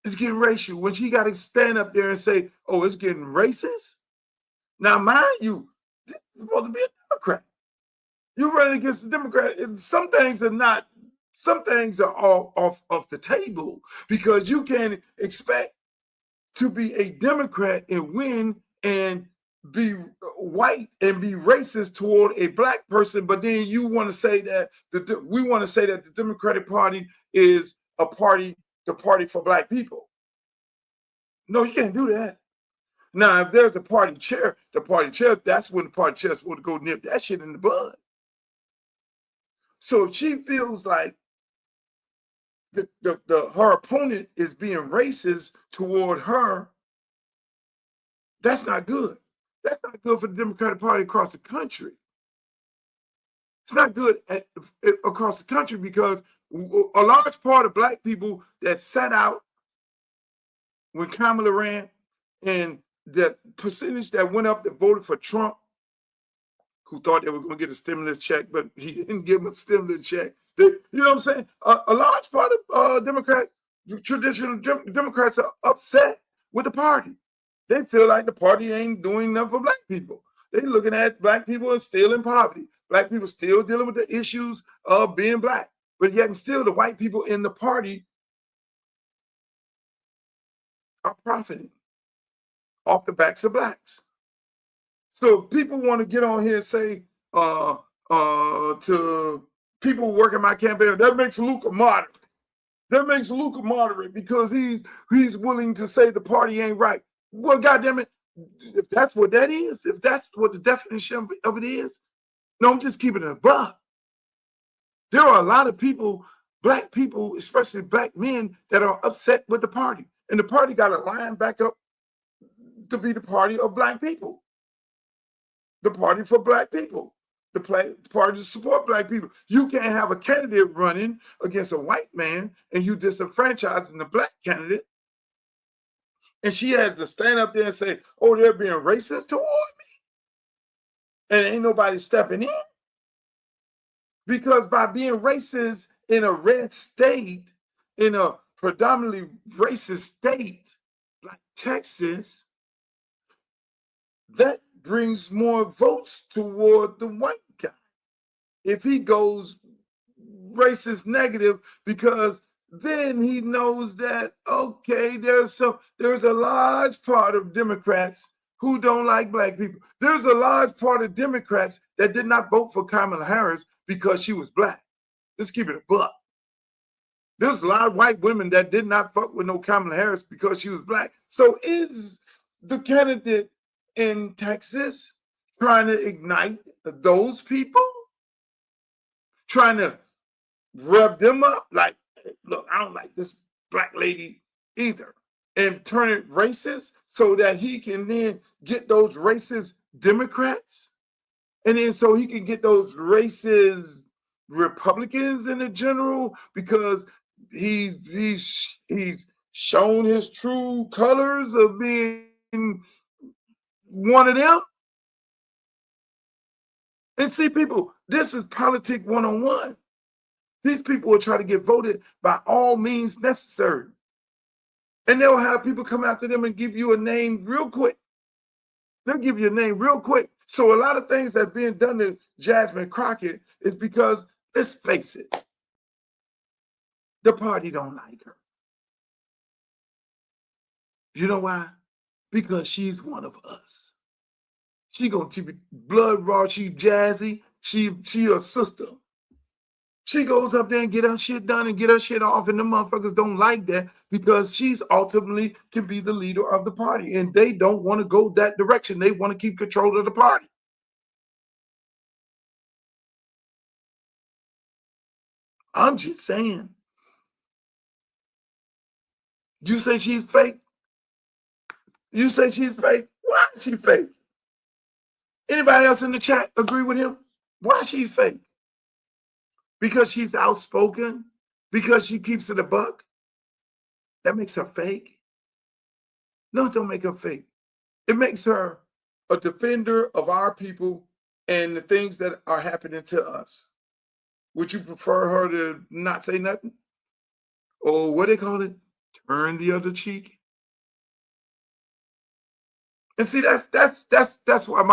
It's getting racial. When she got to stand up there and say, oh, it's getting racist. Now, mind you, this is supposed to be a Democrat. You're running against the Democrat. And some things are all off the table, because you can't expect to be a Democrat and win and be white and be racist toward a black person, but then you want to say that we want to say that the Democratic Party is the party for black people. No, you can't do that. Now, if there's a party chair, that's when the party chair is supposed to go nip that shit in the bud. So if she feels like her opponent is being racist toward her, that's not good. That's not good for the Democratic Party across the country. It's not good across the country, because a large part of black people that sat out when Kamala ran and the percentage that went up that voted for Trump, who thought they were going to get a stimulus check, but he didn't give them a stimulus check. You know what I'm saying? A large part of traditional Democrats are upset with the party. They feel like the party ain't doing enough for black people. They're looking at black people as still in poverty. Black people still dealing with the issues of being black. But yet and still the white people in the party are profiting off the backs of blacks. So people want to get on here and say to people working my campaign, that makes Luke a moderate. That makes Luke a moderate because he's willing to say the party ain't right. Well, goddamn it, if that's what that is, if that's what the definition of it is, no, I'm just keeping it above. There are a lot of people, black people, especially black men, that are upset with the party. And the party got to line back up to be the party of black people. The party for black people. The party to support black people. You can't have a candidate running against a white man and you disenfranchising the black candidate. And she has to stand up there and say, oh, they're being racist toward me. And ain't nobody stepping in. Because by being racist in a red state, in a predominantly racist state like Texas, that brings more votes toward the white guy. If he goes racist negative, because then he knows that, okay, there's a large part of Democrats who don't like black people. There's a large part of Democrats that did not vote for Kamala Harris because she was black. Let's keep it a buck. There's a lot of white women that did not fuck with no Kamala Harris because she was black. So is the candidate in Texas trying to ignite those people? Trying to rev them up like, look, I don't like this black lady either. And turn it racist so that he can then get those racist Democrats. And then so he can get those racist Republicans in the general because he's shown his true colors of being one of them. And see, people, this is politics 101. These people will try to get voted by all means necessary. And they'll have people come after them and give you a name real quick. They'll give you a name real quick. So a lot of things that are being done to Jasmine Crockett is because, let's face it, the party don't like her. You know why? Because she's one of us. She gonna keep it blood raw. She jazzy. She a sister. She goes up there and get her shit done and get her shit off, and the motherfuckers don't like that because she's ultimately can be the leader of the party, and they don't want to go that direction. They want to keep control of the party. I'm just saying. You say she's fake? You say she's fake? Why is she fake? Anybody else in the chat agree with him? Why is she fake? Because she's outspoken? Because she keeps it a buck? That makes her fake? No, it don't make her fake. It makes her a defender of our people and the things that are happening to us. Would you prefer her to not say nothing? Or what they call it? Turn the other cheek? And see, that's why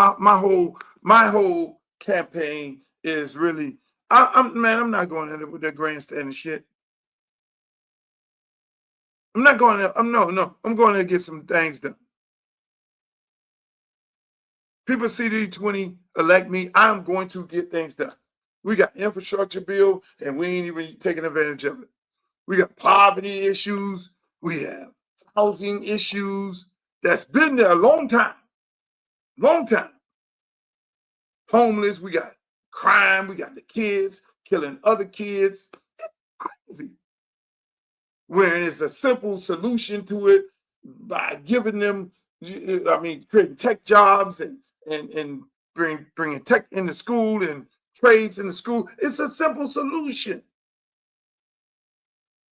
my whole campaign is really, I'm not going in there with that grandstanding shit. I'm not going there. I'm going there to get some things done. People CD20 elect me. I'm going to get things done. We got infrastructure bill, and we ain't even taking advantage of it. We got poverty issues. We have housing issues that's been there a long time. Long time. Homeless. We got crime. We got the kids killing other kids. It's crazy. Where it's a simple solution to it by giving them, creating tech jobs and bringing tech into school and trades into school. It's a simple solution.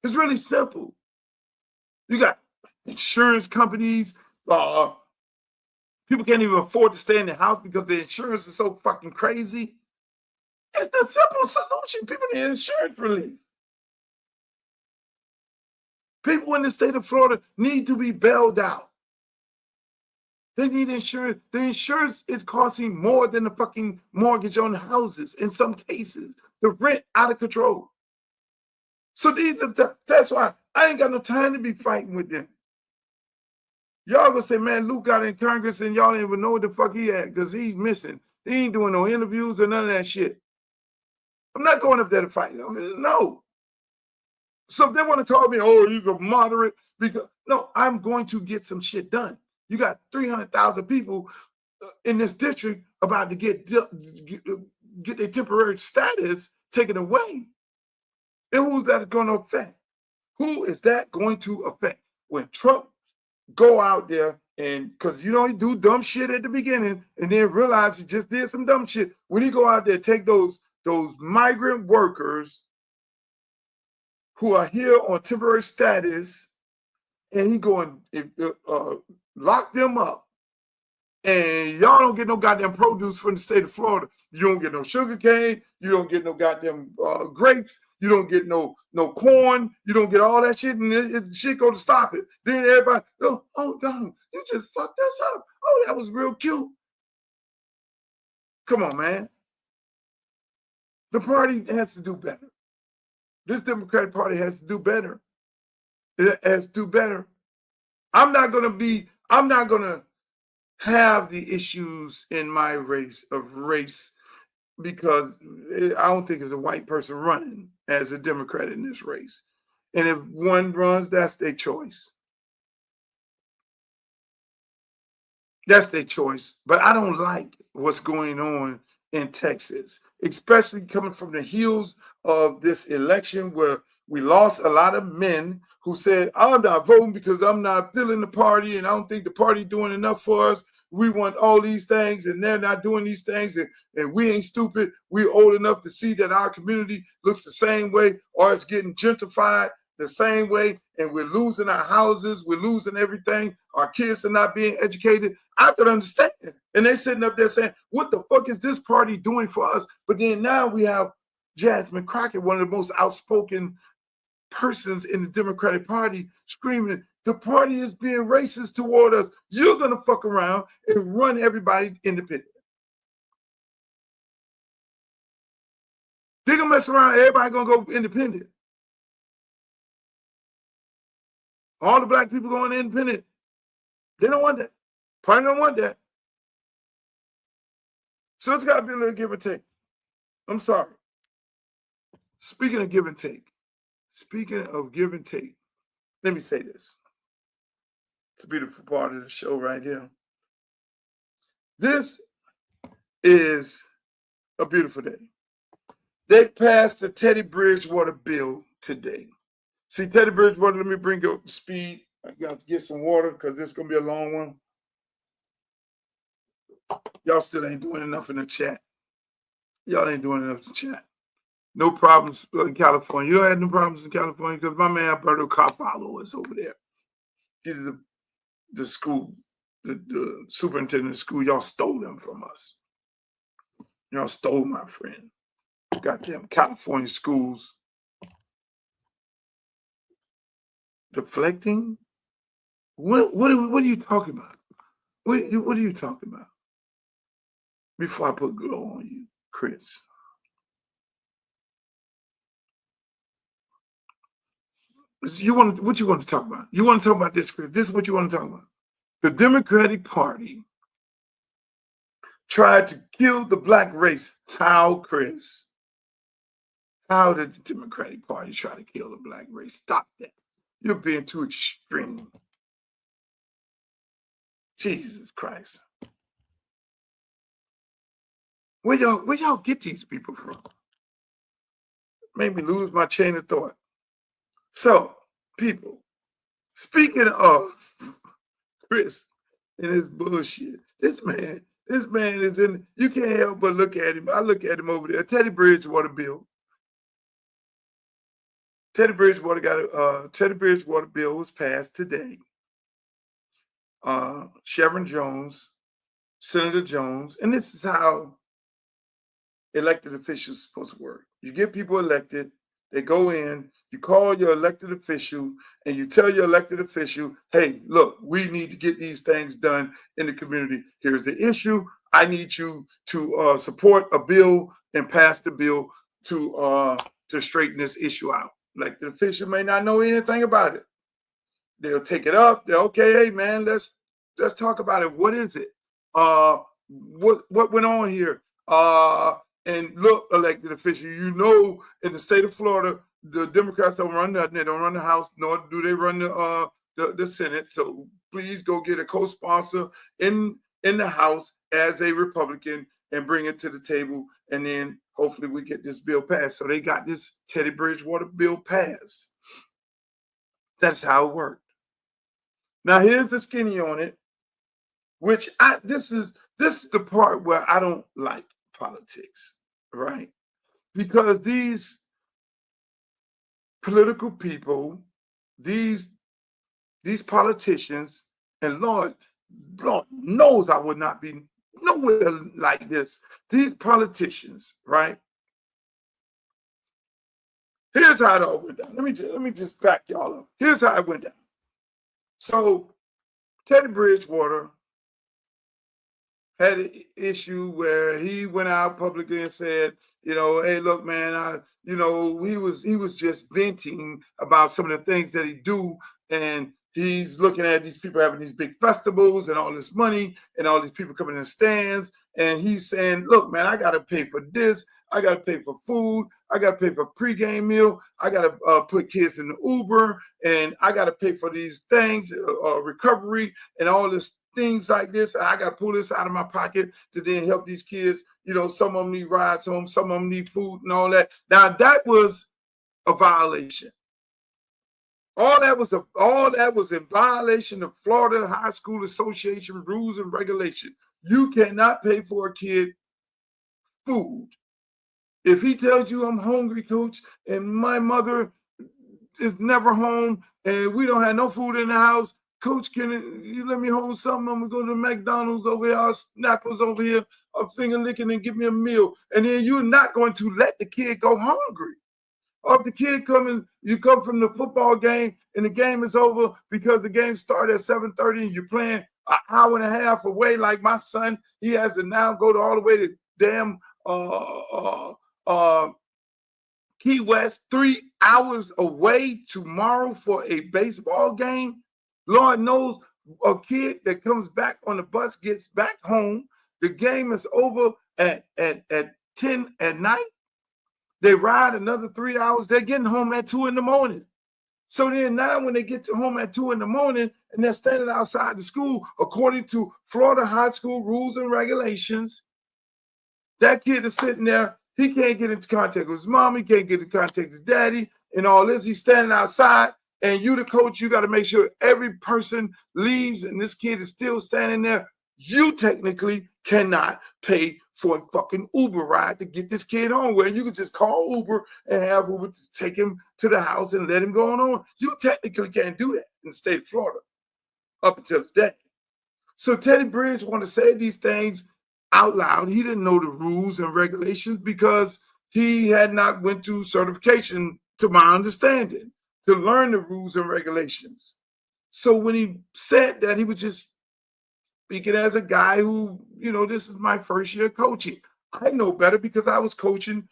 It's really simple. You got insurance companies People can't even afford to stay in their house because the insurance is so fucking crazy. It's the simple solution. People need insurance relief. People in the state of Florida need to be bailed out. They need insurance. The insurance is costing more than the fucking mortgage on the houses in some cases. The rent out of control. So that's why I ain't got no time to be fighting with them. Y'all gonna say, man, Luke got in Congress and y'all didn't even know what the fuck he had because he's missing. He ain't doing no interviews or none of that shit. I'm not going up there to fight. No. So if they want to call me, oh, you go moderate, because no, I'm going to get some shit done. You got 300,000 people in this district about to get their temporary status taken away. And who's that going to affect? Who is that going to affect? When Trump go out there and, because he do dumb shit at the beginning and then realize he just did some dumb shit. When he go out there, take those migrant workers who are here on temporary status, and he go and lock them up. And y'all don't get no goddamn produce from the state of Florida. You don't get no sugar cane. You don't get no goddamn grapes. You don't get no corn. You don't get all that shit, and shit go to stop it. Then everybody, oh, Donald, you just fucked us up. Oh, that was real cute. Come on, man. The party has to do better. This Democratic Party has to do better. It has to do better. I'm not gonna have the issues in my race because I don't think there's a white person running as a Democrat in this race. And if one runs, that's their choice. That's their choice. But I don't like what's going on in Texas, especially coming from the heels of this election where we lost a lot of men who said, I'm not voting because I'm not feeling the party and I don't think the party doing enough for us. We want all these things and they're not doing these things, and we ain't stupid. We're old enough to see that our community looks the same way or it's getting gentrified the same way, and we're losing our houses, we're losing everything. Our kids are not being educated. I could understand. And they're sitting up there saying, what the fuck is this party doing for us? But then now we have Jasmine Crockett, one of the most outspoken persons in the Democratic Party, screaming, the party is being racist toward us. You're going to fuck around and run everybody independent. They're going to mess around, everybody going to go independent. All the black people going independent. They don't want that. Party don't want that. So it's got to be a little give and take. I'm sorry. Speaking of give and take, let me say this. It's a beautiful part of the show right here. This is a beautiful day. They passed the Teddy Bridgewater bill today. See, Teddy Bridgewater, let me bring you up to speed. I got to get some water because this is going to be a long one. Y'all still ain't doing enough in the chat. Y'all ain't doing enough to chat. No problems in California. You don't have no problems in California because my man Alberto Carvalho is over there. He's the school, the superintendent of the school. Y'all stole him from us. Y'all stole my friend. Goddamn California schools. Deflecting? What are you talking about? What are you talking about? Before I put glow on you, Chris. What you want to talk about? You want to talk about this, Chris? This is what you want to talk about. The Democratic Party tried to kill the black race. How, Chris? How did the Democratic Party try to kill the black race? Stop that. You're being too extreme. Jesus Christ. Where y'all get these people from? Made me lose my chain of thought. So, people, speaking of Chris and his bullshit, this man is in, you can't help but look at him. I look at him over there. Teddy Bridgewater bill. Teddy Bridgewater bill was passed today. Chevron Jones Senator Jones, and this is how elected officials are supposed to work. You get people elected, they go in, you call your elected official, and you tell your elected official, hey, look, we need to get these things done in the community. Here's the issue. I need you to support a bill and pass the bill to straighten this issue out. Elected official may not know anything about it. They'll take it up. They're okay, hey man, let's talk about it. What is it? What went on here? And look, elected official, you know, in the state of Florida, the Democrats don't run nothing. They don't run the House, nor do they run the Senate. So please go get a co-sponsor in the House as a Republican and bring it to the table. And then hopefully we get this bill passed. So they got this Teddy Bridgewater bill passed. That's how it worked. Now here's the skinny on it, which this is the part where I don't like politics, right? Because these political people, these politicians, and Lord knows I would not be nowhere like this. These politicians, right? Here's how it all went down. Let me just back y'all up. Here's how it went down. So Teddy Bridgewater had an issue where he went out publicly and said, you know, hey, look, man, he was just venting about some of the things that he do, and he's looking at these people having these big festivals and all this money and all these people coming in the stands, and he's saying, look, man, I got to pay for this, I got to pay for food, I got to pay for pregame meal, I got to put kids in the Uber, and I got to pay for these things, recovery, and all this things like this. And I got to pull this out of my pocket to then help these kids. You know, some of them need rides home, some of them need food and all that. Now that was a violation. All that was in violation of Florida High School Association rules and regulations. You cannot pay for a kid food. If he tells you I'm hungry, coach, and my mother is never home and we don't have no food in the house, coach, can you let me hold something? I'm going to go to McDonald's over here, Snappers over here, a finger licking and give me a meal. And then you're not going to let the kid go hungry. Or if the kid you come from the football game and the game is over because the game started at 7:30 and you're playing an hour and a half away. Like my son, he has to now go all the way to damn Key West, 3 hours away tomorrow for a baseball game. Lord knows a kid that comes back on the bus gets back home. The game is over at 10 at night. They ride another 3 hours. They're getting home at 2 in the morning. So then now when they get to home at 2 in the morning and they're standing outside the school, according to Florida high school rules and regulations, that kid is sitting there. He can't get into contact with his mom. He can't get into contact with his daddy and all this. He's standing outside. And you, the coach, you got to make sure every person leaves and this kid is still standing there. You technically cannot pay for a fucking Uber ride to get this kid home, where you could just call Uber and have Uber to take him to the house and let him go on. You technically can't do that in the state of Florida up until today. So Teddy Bridgewater said these things out loud. He didn't know the rules and regulations because he had not went through certification, to my understanding, to learn the rules and regulations. So when he said that, he was just speaking as a guy who, you know, this is my first year coaching. I know better because I was coaching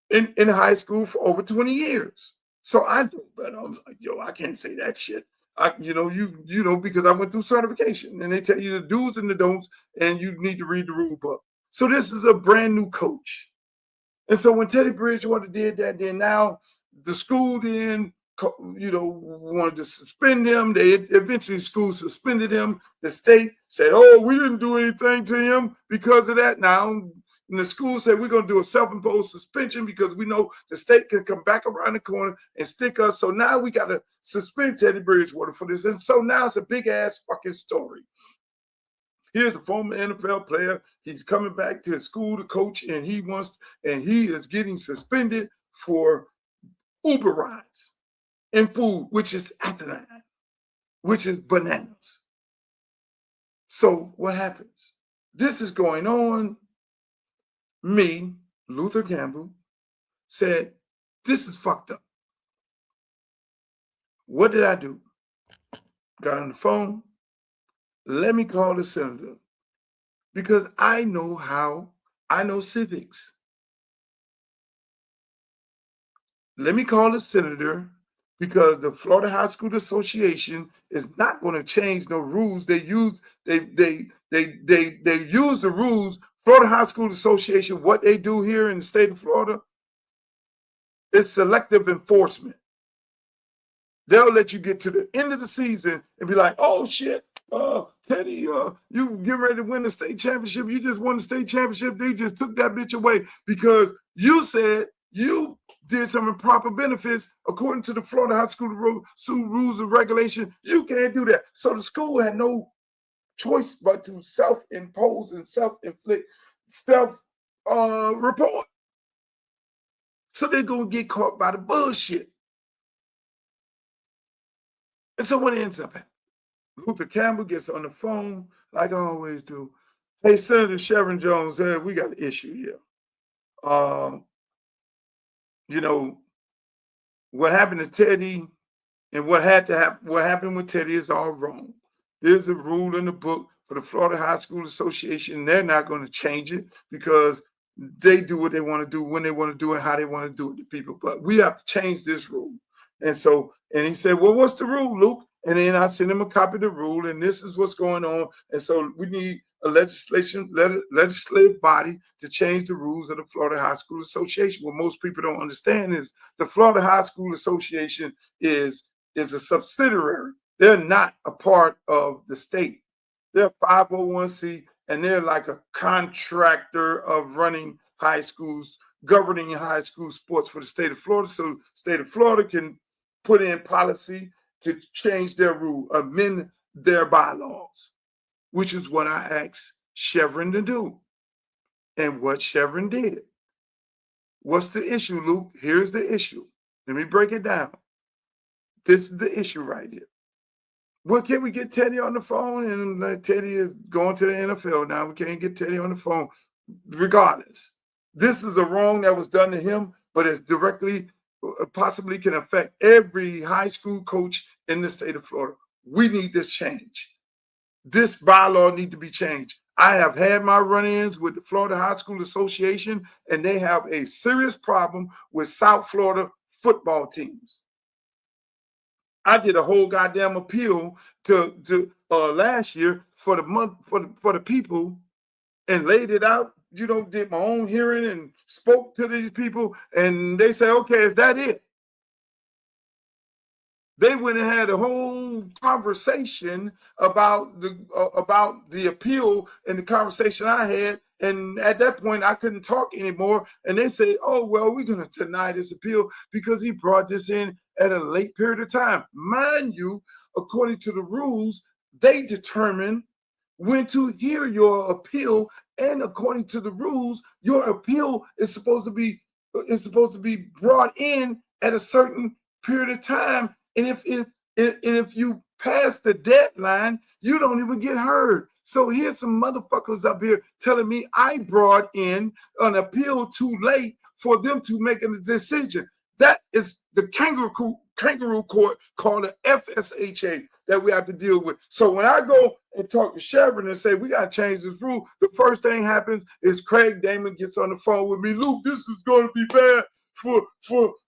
in high school for over 20 years. So I know better. I was like, yo, I can't say that shit. Because I went through certification and they tell you the do's and the don'ts and you need to read the rule book. So this is a brand new coach. And so when Teddy Bridgewater did that, then now the school then, wanted to suspend him. They eventually school suspended him. The state said, oh, we didn't do anything to him because of that. Now, and the school said, we're going to do a self-imposed suspension because we know the state can come back around the corner and stick us. So now we got to suspend Teddy Bridgewater for this. And so now it's a big-ass fucking story. Here's a former NFL player. He's coming back to his school to coach, and he is getting suspended for Uber rides and food, which is asinine, which is bananas. So what happens? This is going on. Me, Luther Campbell, said, this is fucked up. What did I do? Got on the phone. Let me call the senator because I know civics. Let me call the senator because the Florida High School Association is not going to change no rules. They use the rules. Florida High School Association, what they do here in the state of Florida is selective enforcement. They'll let you get to the end of the season and be like, oh shit, Teddy, you get ready to win the state championship. You just won the state championship. They just took that bitch away because you said you did some improper benefits according to the Florida High School rules and regulation. You can't do that. So the school had no choice but to self-impose and self-inflict, self-report. So they're going to get caught by the bullshit. And so what ends up happening? Luther Campbell gets on the phone, like I always do. Hey, Senator Sharon Jones, we got an issue here. You know, what happened to Teddy and what happened with Teddy is all wrong. There's a rule in the book for the Florida High School Association. They're not going to change it because they do what they want to do, when they want to do it, how they want to do it to people. But we have to change this rule. And he said, well, what's the rule, Luke? And then I sent him a copy of the rule, and this is what's going on. And so we need a legislative body to change the rules of the Florida High School Association. What most people don't understand is the Florida High School Association is a subsidiary. They're not a part of the state. They're 501c, and they're like a contractor of running high schools, governing high school sports for the state of Florida. So the state of Florida can put in policy to change their rule, amend their bylaws, which is what I asked Chevron to do. And what Chevron did. What's the issue, Luke? Here's the issue. Let me break it down. This is the issue right here. Well, can we get Teddy on the phone? And Teddy is going to the NFL now. We can't get Teddy on the phone. Regardless, this is a wrong that was done to him, but it's directly possibly can affect every high school coach in the state of Florida. We need this change. This bylaw needs to be changed. I have had my run-ins with the Florida High School Association, and they have a serious problem with South Florida football teams. I did a whole goddamn appeal to last year for the people and laid it out. You know, did my own hearing and spoke to these people, and they say, okay, is that it? They went and had a whole conversation about the appeal and the conversation I had. And at that point, I couldn't talk anymore. And they say, oh, well, we're going to deny this appeal because he brought this in at a late period of time. Mind you, according to the rules, they determine when to hear your appeal. And according to the rules, your appeal is supposed to be brought in at a certain period of time. And if you pass the deadline, you don't even get heard. So here's some motherfuckers up here telling me I brought in an appeal too late for them to make a decision. That is the kangaroo court called the FSHA that we have to deal with. So when I go and talk to Chevron and say we got to change this rule, the first thing happens is Craig Damon gets on the phone with me. Luke, this is going to be bad for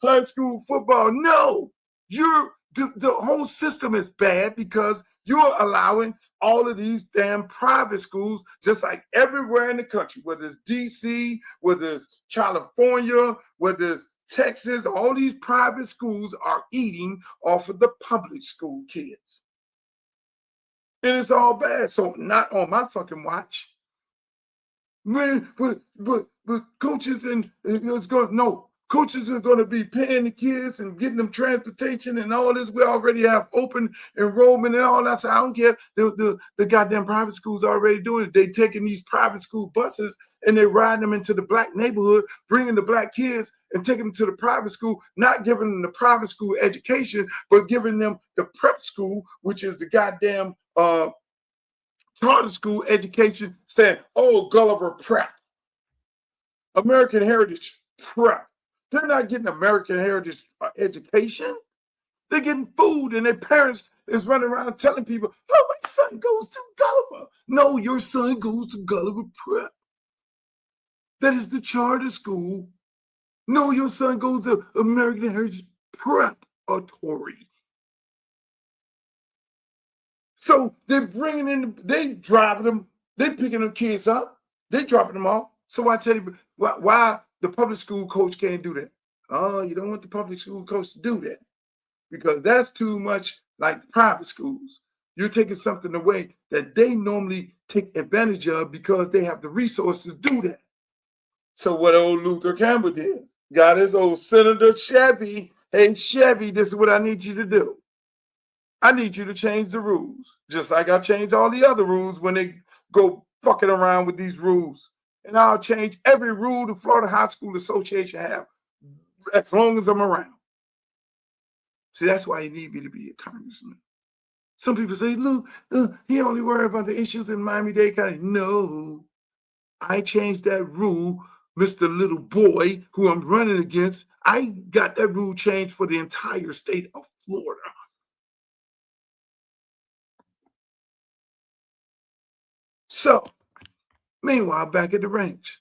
high school football. No, the whole system is bad because you're allowing all of these damn private schools, just like everywhere in the country, whether it's DC, whether it's California, whether it's Texas, all these private schools are eating off of the public school kids. And it's all bad. So not on my fucking watch. Man, but coaches and it's going no. Coaches are going to be paying the kids and getting them transportation and all this. We already have open enrollment and all that. So I don't care. The goddamn private schools are already doing it. They taking these private school buses and they riding them into the black neighborhood, bringing the black kids and taking them to the private school, not giving them the private school education, but giving them the prep school, which is the goddamn charter school education saying, oh, Gulliver Prep, American Heritage Prep. They're not getting American Heritage education. They're getting food, and their parents is running around telling people, oh, my son goes to Gulliver. No, your son goes to Gulliver Prep. That is the charter school. No, your son goes to American Heritage Preparatory. So they're bringing in, they driving them, they picking them kids up, they dropping them off. So I tell you, why the public school coach can't do that? Oh, you don't want the public school coach to do that because that's too much like private schools. You're taking something away that they normally take advantage of because they have the resources to do that. So what old Luther Campbell did, got his old Senator Chevy. Hey, Chevy, this is what I need you to do. I need you to change the rules, just like I changed all the other rules when they go fucking around with these rules. And I'll change every rule the Florida High School Association have as long as I'm around. See, that's why you need me to be a congressman. Some people say, Luke, he only worried about the issues in Miami-Dade County. No, I changed that rule. Mr. Little Boy, who I'm running against, I got that rule changed for the entire state of Florida. So, meanwhile, back at the range,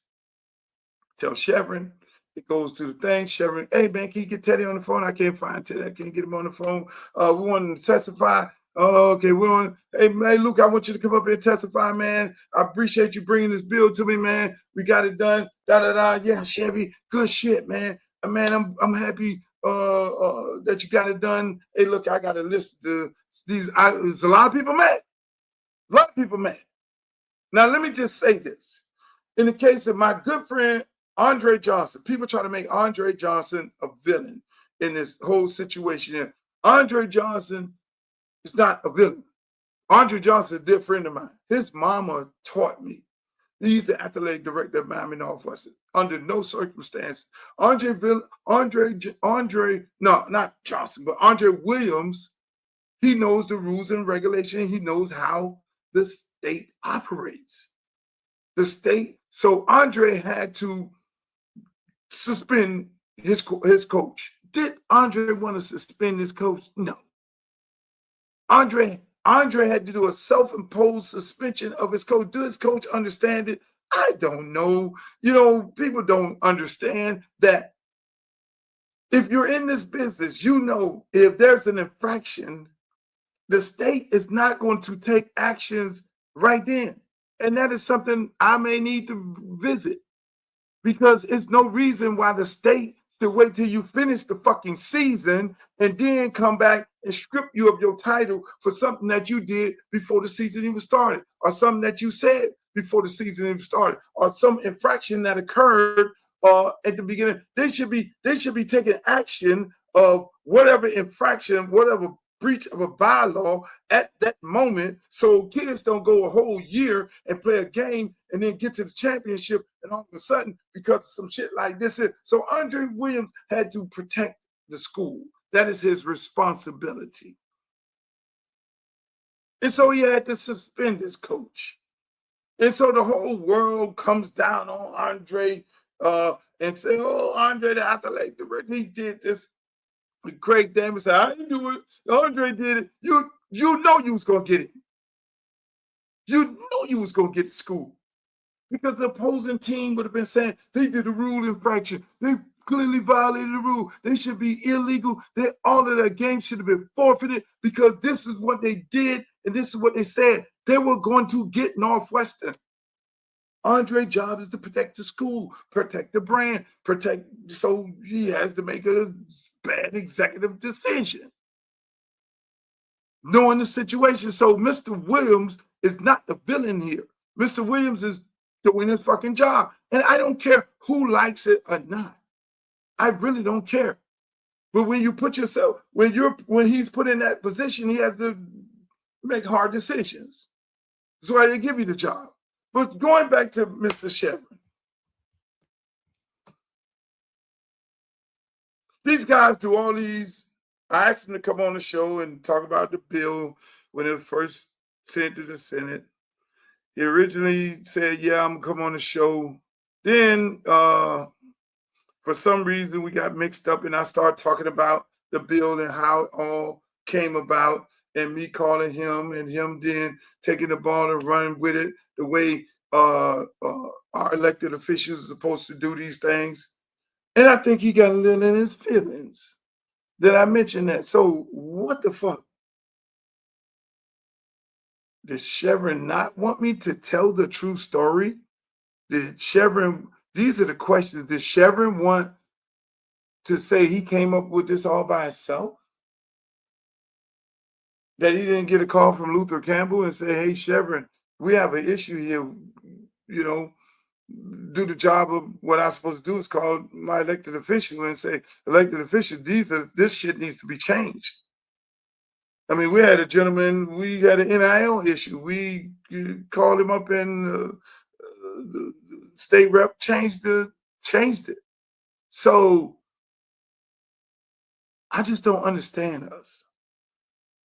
tell Chevron, it goes to the thing. Chevron, hey, man, can you get Teddy on the phone? I can't find Teddy. I can't get him on the phone. We want him to testify. Oh, okay. Hey, man, Luke, I want you to come up here and testify, man. I appreciate you bringing this bill to me, man. We got it done. Da-da-da. Yeah, Chevy, good shit, man. Man, I'm happy that you got it done. Hey, look, I got a list of these. There's a lot of people mad. A lot of people mad. Now, let me just say this. In the case of my good friend, Andre Johnson, people try to make Andre Johnson a villain in this whole situation. Andre Johnson is not a villain. Andre Johnson is a dear friend of mine. His mama taught me. He's the athletic director of Miami Northwestern. Under no circumstance, Andre Williams, he knows the rules and regulations. He knows how the state operates. The state, so Andre had to suspend his coach. Did Andre want to suspend his coach? No. Andre had to do a self-imposed suspension of his coach. Does his coach understand it? I don't know. You know, people don't understand that if you're in this business, you know, if there's an infraction, the state is not going to take actions right then. And that is something I may need to visit because it's no reason why the state should wait till you finish the fucking season and then come back and strip you of your title for something that you did before the season even started, or something that you said before the season even started, or some infraction that occurred at the beginning. They should be taking action of whatever infraction, whatever breach of a bylaw at that moment, so kids don't go a whole year and play a game and then get to the championship and all of a sudden, because of some shit like this. So Andre Williams had to protect the school. That is his responsibility. And so he had to suspend his coach. And so the whole world comes down on Andre and say, oh, Andre, the athletic director, he did this. Craig Davis said, I didn't do it. Andre did it. You know you was going to get it. You know you was going to get to school. Because the opposing team would have been saying, they did a rule infraction. They clearly violated the rule. They should be illegal. All of their games should have been forfeited because this is what they did and this is what they said. They were going to get Northwestern. Andre's job is to protect the school, protect the brand, so he has to make a bad executive decision. Knowing the situation. So Mr. Williams is not the villain here. Mr. Williams is doing his fucking job. And I don't care who likes it or not. I really don't care. But when you put yourself, when he's put in that position, he has to make hard decisions. That's why they give you the job. But going back to Mr. Chevron, these guys do all these. I asked them to come on the show and talk about the bill when it was first sent to the Senate. He originally said, yeah, I'm gonna come on the show. Then for some reason we got mixed up and I started talking about the bill and how it all came about and me calling him and him then taking the ball and running with it the way our elected officials are supposed to do these things. And I think he got a little in his feelings that I mentioned that. So what the fuck? Did Chevron not want me to tell the true story? Did Chevron, these are the questions. Did Chevron want to say he came up with this all by himself? That he didn't get a call from Luther Campbell and say, hey, Chevron, we have an issue here, you know, do the job of what I'm supposed to do is call my elected official and say, elected official, this shit needs to be changed. I mean, we had a gentleman, we had an NIL issue. We called him up and the state rep changed it. So I just don't understand us.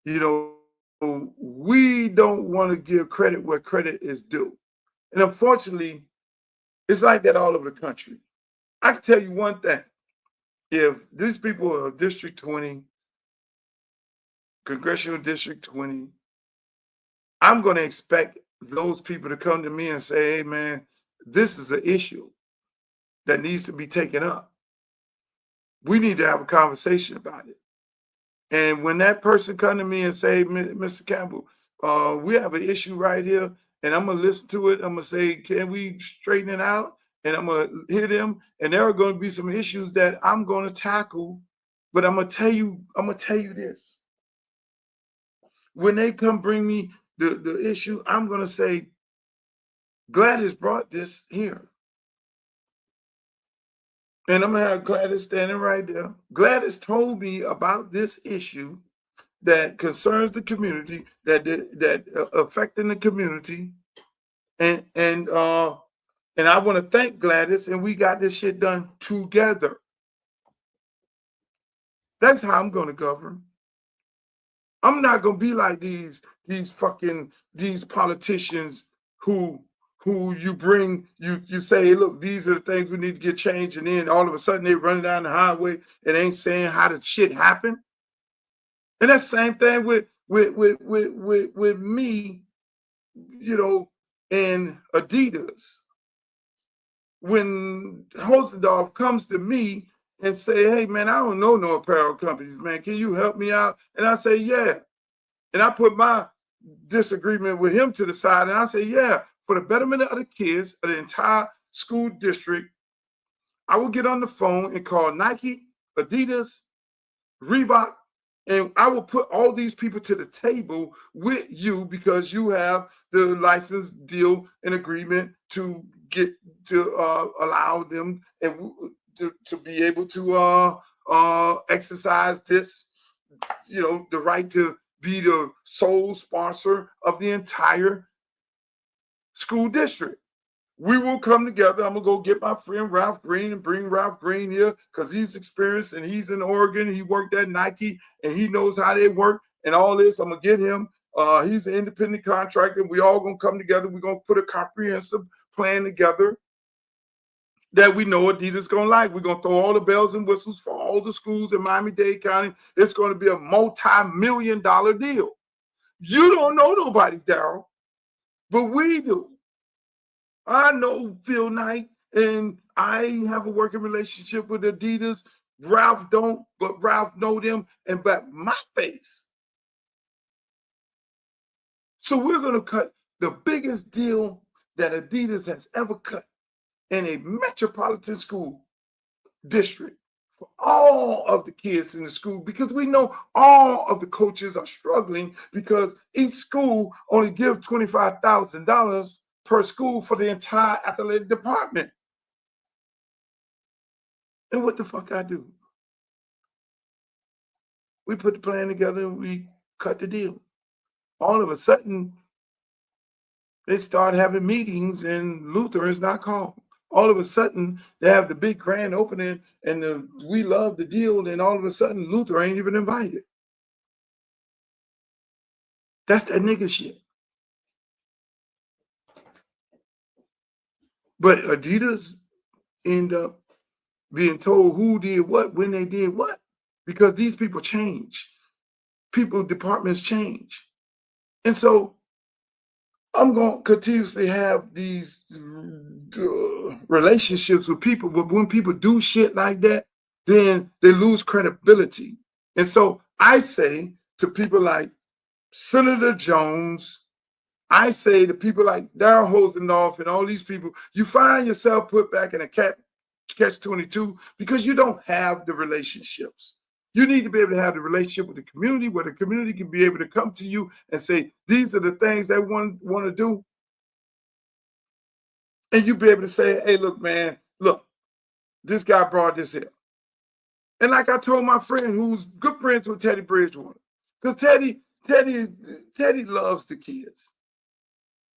You know, we don't want to give credit where credit is due. And unfortunately, it's like that all over the country. I can tell you one thing. If these people are District 20, Congressional District 20, I'm going to expect those people to come to me and say, hey, man, this is an issue that needs to be taken up. We need to have a conversation about it. And when that person come to me and say, Mr. Campbell, we have an issue right here, and I'm going to listen to it. I'm going to say, can we straighten it out? And I'm going to hear them. And there are going to be some issues that I'm going to tackle. But I'm going to tell you this. When they come bring me the issue, I'm going to say, Gladys brought this here. And I'm going to have Gladys standing right there. Gladys told me about this issue that concerns the community, that affecting the community. And I want to thank Gladys, and we got this shit done together. That's how I'm going to govern. I'm not going to be like these politicians who you bring, you say, hey, look, these are the things we need to get changed, and then all of a sudden they running down the highway and ain't saying how the shit happened. And that's the same thing with me, you know, and Adidas. When Hosendorf comes to me and say, hey, man, I don't know no apparel companies, man. Can you help me out? And I say, yeah. And I put my disagreement with him to the side, and I say, yeah, for the betterment of the kids of the entire school district, I will get on the phone and call Nike, Adidas, Reebok, and I will put all these people to the table with you because you have the license deal and agreement to get to allow them and to be able to exercise this, you know, the right to be the sole sponsor of the entire school district. We will come together. I'm going to go get my friend Ralph Green and bring Ralph Green here because he's experienced and he's in Oregon. He worked at Nike and he knows how they work and all this. I'm going to get him. He's an independent contractor. We all going to come together. We're going to put a comprehensive plan together that we know Adidas going to like. We're going to throw all the bells and whistles for all the schools in Miami-Dade County. It's going to be a multi-million-dollar deal. You don't know nobody, Daryl, but we do. I know Phil Knight, and I have a working relationship with Adidas. Ralph don't, but Ralph know them, and but my face. So we're going to cut the biggest deal that Adidas has ever cut in a metropolitan school district for all of the kids in the school, because we know all of the coaches are struggling because each school only gives $25,000 per school for the entire athletic department. And what the fuck I do? We put the plan together and we cut the deal. All of a sudden, they start having meetings and Luther is not called. All of a sudden, they have the big grand opening and we love the deal, and all of a sudden, Luther ain't even invited. That's that nigga shit. But Adidas end up being told who did what, when they did what, because these people change. People, departments change. And so I'm going to continuously have these relationships with people, but when people do shit like that, then they lose credibility. And so I say to people like Senator Jones, I say to people like Darryl Hosendorf and all these people, you find yourself put back in a catch-22 because you don't have the relationships. You need to be able to have the relationship with the community where the community can be able to come to you and say, these are the things they want to do. And you be able to say, hey, look, man, look, this guy brought this here. And like I told my friend who's good friends with Teddy Bridgewater, because Teddy loves the kids.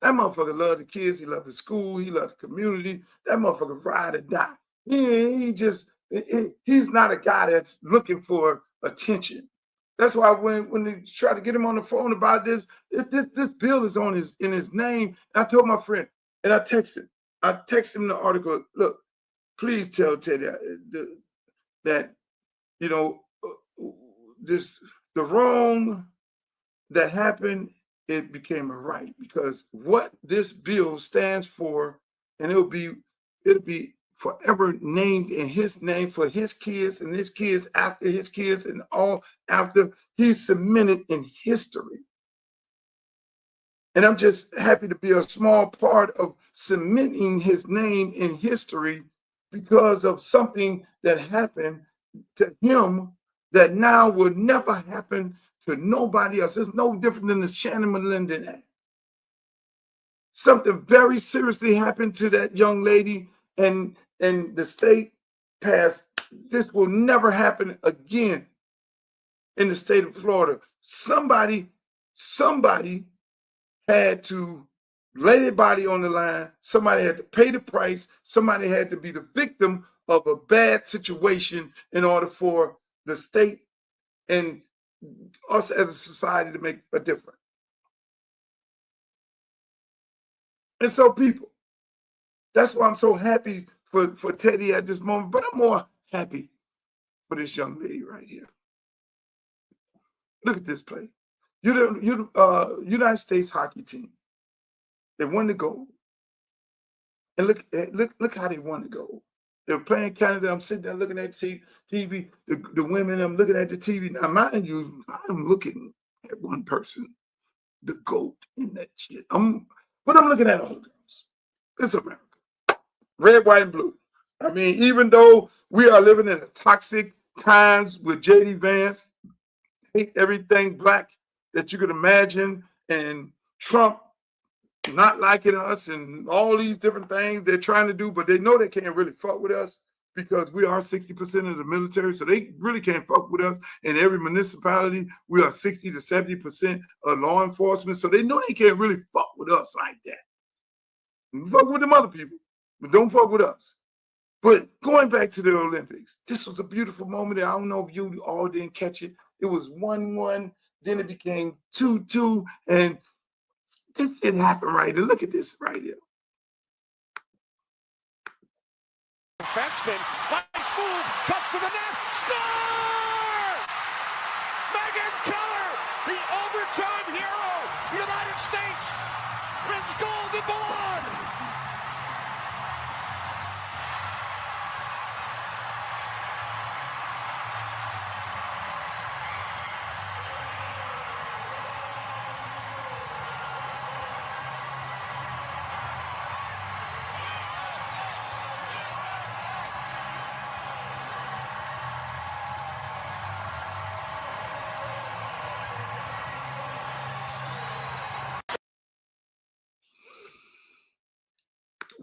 That motherfucker loved the kids. He loved the school. He loved the community. That motherfucker ride or die. He's not a guy that's looking for attention. That's why when they try to get him on the phone about this bill is in his name. And I told my friend, and I texted him the article. Look, please tell Teddy that the wrong that happened, it became a right, because what this bill stands for, and it'll be forever named in his name for his kids and his kids after his kids and all after he's cemented in history. And I'm just happy to be a small part of cementing his name in history because of something that happened to him that now will never happen to nobody else. It's no different than the Shannon Malinden Act. Something very seriously happened to that young lady, and the state passed, this will never happen again in the state of Florida. Somebody had to lay their body on the line. Somebody had to pay the price. Somebody had to be the victim of a bad situation in order for the state and us as a society to make a difference. And so people, that's why I'm so happy for Teddy at this moment, but I'm more happy for this young lady right here. Look at this play. United States hockey team. They won the gold. And look how they won the gold. They were playing Canada. I'm sitting there looking at TV. The women, I'm looking at the TV. Now, mind you, I'm looking at one person, the GOAT in that shit. But I'm looking at all the girls. It's America. Red, white, and blue. I mean, even though we are living in a toxic times with J.D. Vance, hate everything black that you could imagine, and Trump not liking us and all these different things they're trying to do, but they know they can't really fuck with us because we are 60% of the military, so they really can't fuck with us. In every municipality, we are 60 to 70% of law enforcement, so they know they can't really fuck with us like that. Fuck with them other people, but don't fuck with us. But going back to the Olympics, this was a beautiful moment. I don't know if you all didn't catch it. It was 1-1, then it became 2-2, and this shit happened right here. Look at this right here. Defenseman, nice move, cuts to the net, score! Megan Keller, the overtime hero, the United States wins gold in Milan.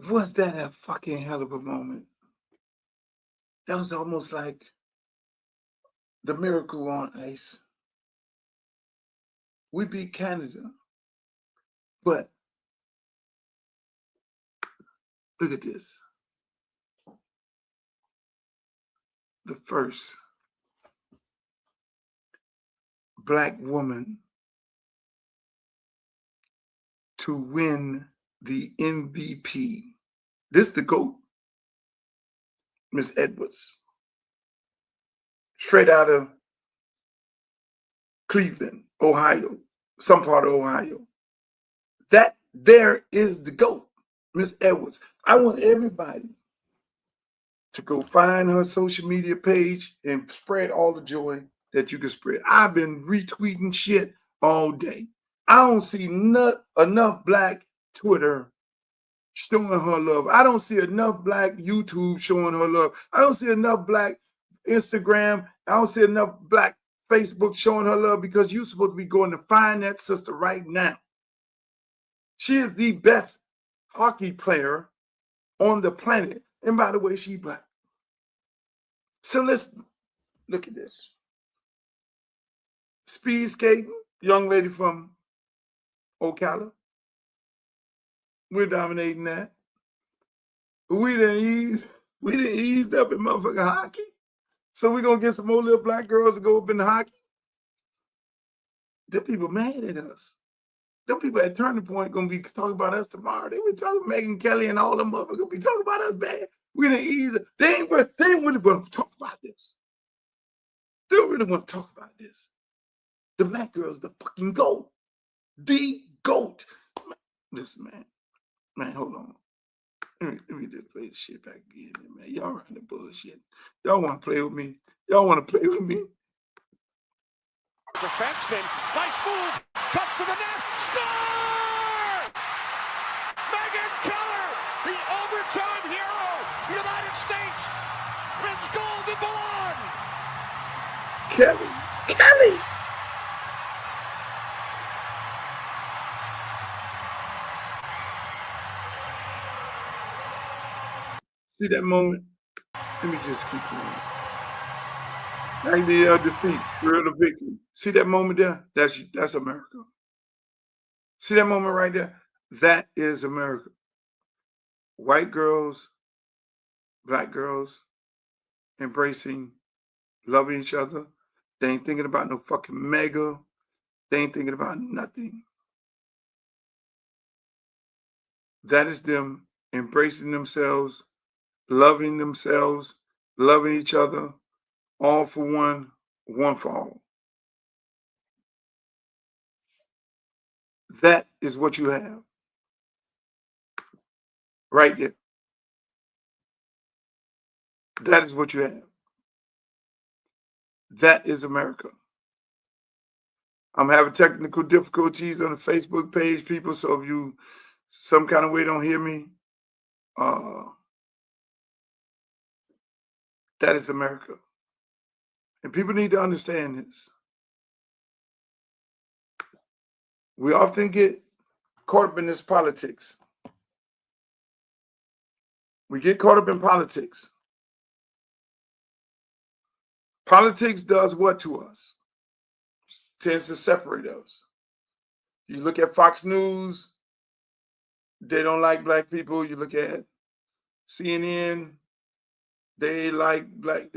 Was that a fucking hell of a moment? That was almost like the miracle on ice. We beat Canada, but look at this. The first Black woman to win the MVP This the GOAT, Miss Edwards. Straight out of Cleveland, Ohio, some part of Ohio. That there is the GOAT, Miss Edwards. I want everybody to go find her social media page and spread all the joy that you can spread. I've been retweeting shit all day. I don't see enough black Twitter showing her love. I don't see enough black YouTube showing her love. I don't see enough black Instagram. I don't see enough black Facebook showing her love, because you're supposed to be going to find that sister right now. She is the best hockey player on the planet. And by the way, she's black. So let's look at this. Speed skating, young lady from Ocala. We're dominating that. We didn't ease up in motherfucking hockey. So we're gonna get some more little black girls to go up in the hockey. Them people mad at us. Them people at Turning Point gonna be talking about us tomorrow. They were talking Megan Kelly and all them motherfuckers gonna be talking about us bad. We didn't either. They ain't really gonna talk about this. They don't really want to talk about this. The black girl's the fucking GOAT. The GOAT. Listen, man, hold on. Let me just play this shit back again, man. Y'all running the bullshit. Y'all want to play with me? Y'all want to play with me? Defenseman, nice move, cuts to the net, score! Megan Keller, the overtime hero, the United States, wins gold in Milan. Kelly. See that moment? Let me just keep going. Like the defeat, real the victory. See that moment there? That's America. See that moment right there? That is America. White girls, black girls, embracing, loving each other. They ain't thinking about no fucking mega. They ain't thinking about nothing. That is them embracing themselves, loving each other, all for one, one for all. That is what you have right there. That is what you have. That is America. I'm having technical difficulties on the Facebook page, people, so if you some kind of way don't hear me, that is America. And people need to understand this. We often get caught up in this politics. We get caught up in politics. Politics does what to us? Tends to separate us. You look at Fox News, they don't like black people. You look at CNN, they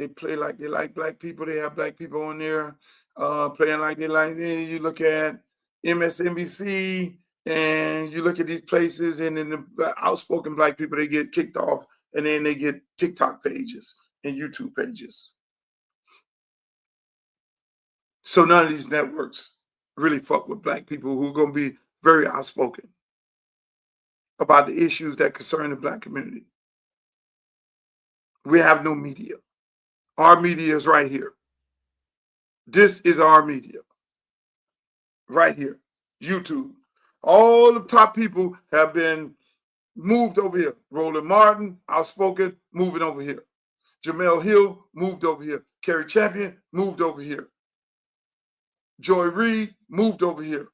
play like they like black people. They have black people on there playing like they like. Then you look at MSNBC, and you look at these places, and then the outspoken black people, they get kicked off, and then they get TikTok pages and YouTube pages. So none of these networks really fuck with black people who are going to be very outspoken about the issues that concern the black community. We have no media. Our media is right here. This is our media. Right here. YouTube. All the top people have been moved over here. Roland Martin, outspoken, moving over here. Jamel Hill moved over here. Kerry Champion moved over here. Joy Reid moved over here.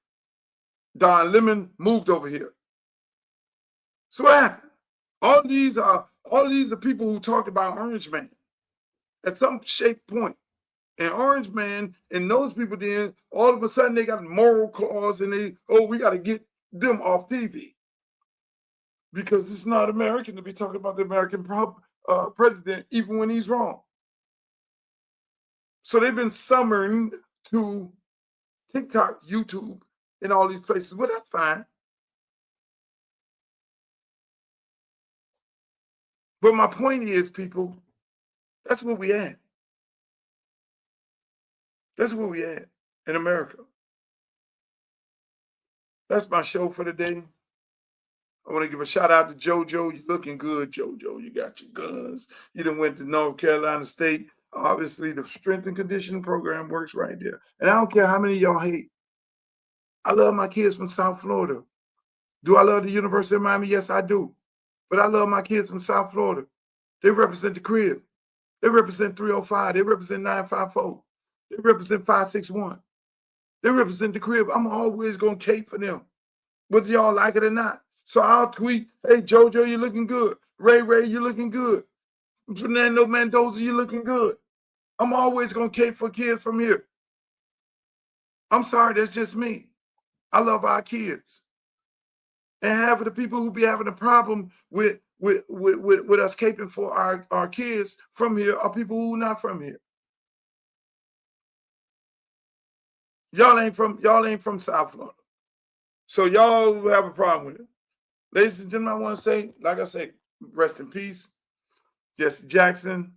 Don Lemon moved over here. So what happened? All these are people who talked about Orange Man at some shape point. And Orange Man and those people then, all of a sudden they got a moral clause, and we got to get them off TV. Because it's not American to be talking about the American president even when he's wrong. So they've been summoned to TikTok, YouTube, and all these places. Well, that's fine. But my point is, people, that's where we at. That's where we at in America. That's my show for today. I want to give a shout out to JoJo. You're looking good, JoJo. You got your guns. You done went to North Carolina State. Obviously, the strength and conditioning program works right there. And I don't care how many of y'all hate. I love my kids from South Florida. Do I love the University of Miami? Yes, I do. But I love my kids from South Florida. They represent the crib. They represent 305. They represent 954. They represent 561. They represent the crib. I'm always going to cape for them, whether y'all like it or not. So I'll tweet, hey, JoJo, you're looking good. Ray, you're looking good. Fernando Mendoza, you're looking good. I'm always going to cape for kids from here. I'm sorry, that's just me. I love our kids. And half of the people who be having a problem with us caping for our kids from here are people who are not from here. Y'all ain't from South Florida. So y'all have a problem with it. Ladies and gentlemen, I want to say, like I say, rest in peace. Jesse Jackson.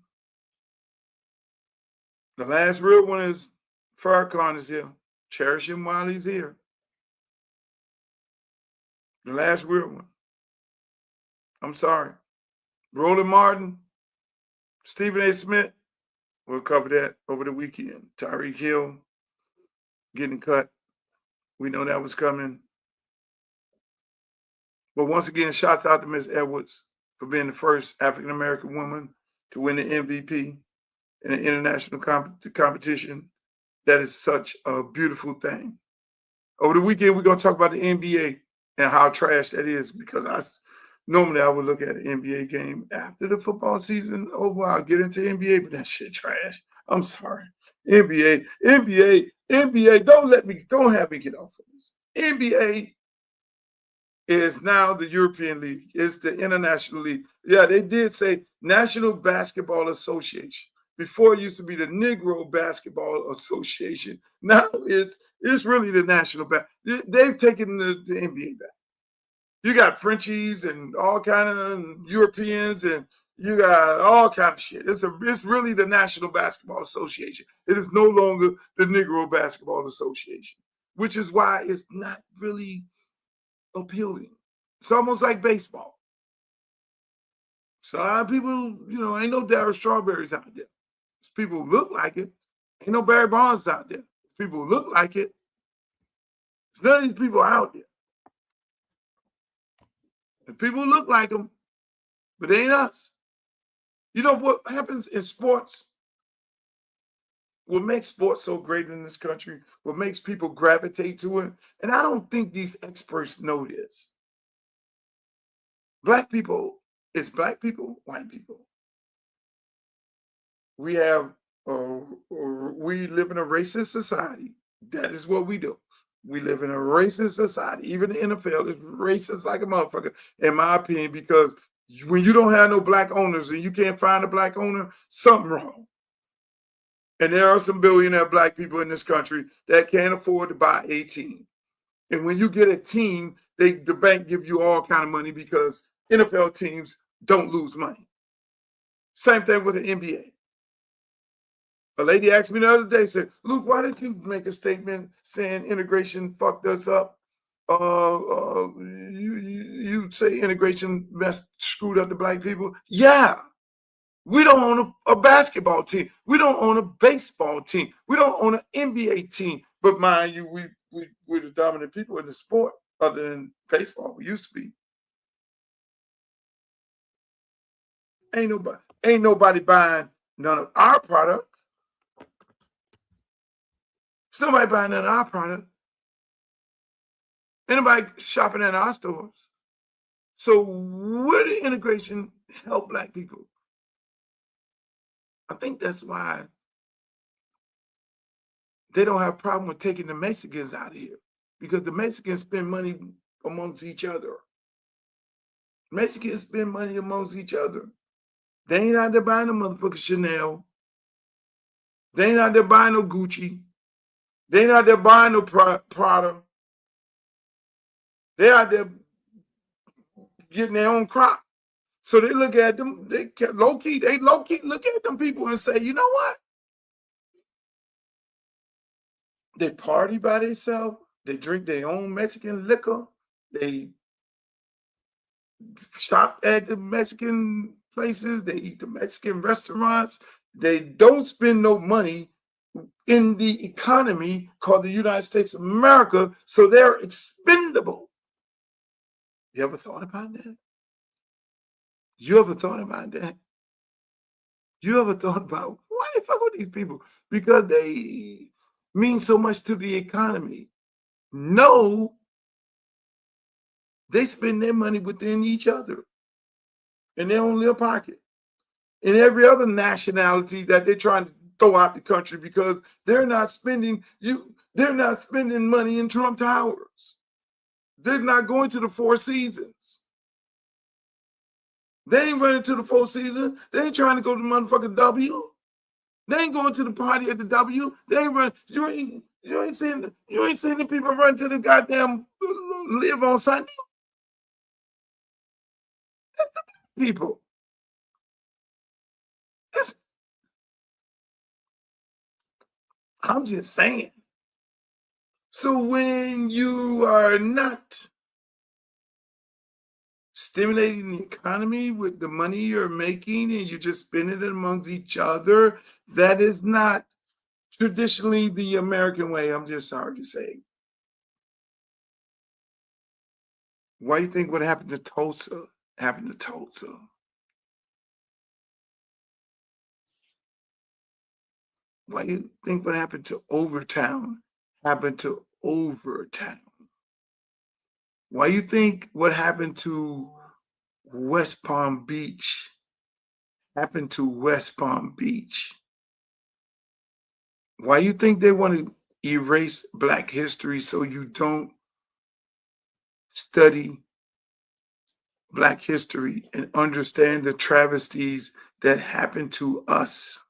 The last real one is Farrakhan is here. Cherish him while he's here. The last real one. I'm sorry. Roland Martin, Stephen A. Smith, we'll cover that over the weekend. Tyreek Hill getting cut. We know that was coming. But once again, shouts out to Ms. Edwards for being the first African-American woman to win the MVP in an international competition. That is such a beautiful thing. Over the weekend, we're going to talk about the NBA and how trash that is, because normally I would look at an NBA game after the football season over. I'll get into NBA, but that shit trash. I'm sorry. NBA, don't have me get off of this. NBA is now the European League. It's the international league. Yeah, they did say National Basketball Association. Before it used to be the Negro Basketball Association. Now it's really the National They've taken the NBA back. You got Frenchies and all kind of Europeans, and you got all kind of shit. It's really the National Basketball Association. It is no longer the Negro Basketball Association, which is why it's not really appealing. It's almost like baseball. So a lot of people, ain't no Darryl Strawberries out there. It's people who look like it. Ain't no Barry Bonds out there. It's people who look like it. There's none of these people out there. And people who look like them, but they ain't us. You know what happens in sports? What makes sports so great in this country, what makes people gravitate to it, and I don't think these experts know this. Black people, it's black people, white people. We live in a racist society. That is what we do. We live in a racist society. Even the NFL is racist like a motherfucker, in my opinion, because when you don't have no black owners and you can't find a black owner, something wrong. And there are some billionaire black people in this country that can't afford to buy a team. And when you get a team, the bank give you all kind of money because NFL teams don't lose money. Same thing with the NBA. A lady asked me the other day, said, Luke, why did you make a statement saying integration fucked us up? You say integration screwed up the black people? Yeah. We don't own a basketball team. We don't own a baseball team. We don't own an NBA team. But mind you, we're the dominant people in the sport other than baseball. We used to be. Ain't nobody buying none of our product. There's nobody buying none of our product. Ain't nobody shopping at our stores. So where did integration help black people? I think that's why they don't have a problem with taking the Mexicans out of here, because the Mexicans spend money amongst each other. Mexicans spend money amongst each other. They ain't out there buying no motherfucking Chanel. They ain't out there buying no Gucci. They ain't out there buying no Prada. They out there getting their own crop. So they look at them, they low key look at them people and say, you know what? They party by themselves. They drink their own Mexican liquor. They shop at the Mexican places. They eat the Mexican restaurants. They don't spend no money in the economy called the United States of America, so they're expendable. You ever thought about that? You ever thought about that? You ever thought about why they fuck with these people? Because they mean so much to the economy. No, they spend their money within each other in their own little pocket. And every other nationality that they're trying to throw out the country because they're not spending money in Trump Towers. They're not going to the Four Seasons. They ain't running to the Four Seasons. They ain't trying to go to the motherfucking W. They ain't going to the party at the W. They ain't running. You ain't seeing the people run to the goddamn Live on Sunday. People. I'm just saying. So when you are not stimulating the economy with the money you're making and you just spend it amongst each other, that is not traditionally the American way. I'm just sorry to say. Why do you think what happened to Tulsa happened to Tulsa? Why do you think what happened to Overtown happened to Overtown? Why do you think what happened to West Palm Beach happened to West Palm Beach? Why do you think they want to erase Black history so you don't study Black history and understand the travesties that happened to us?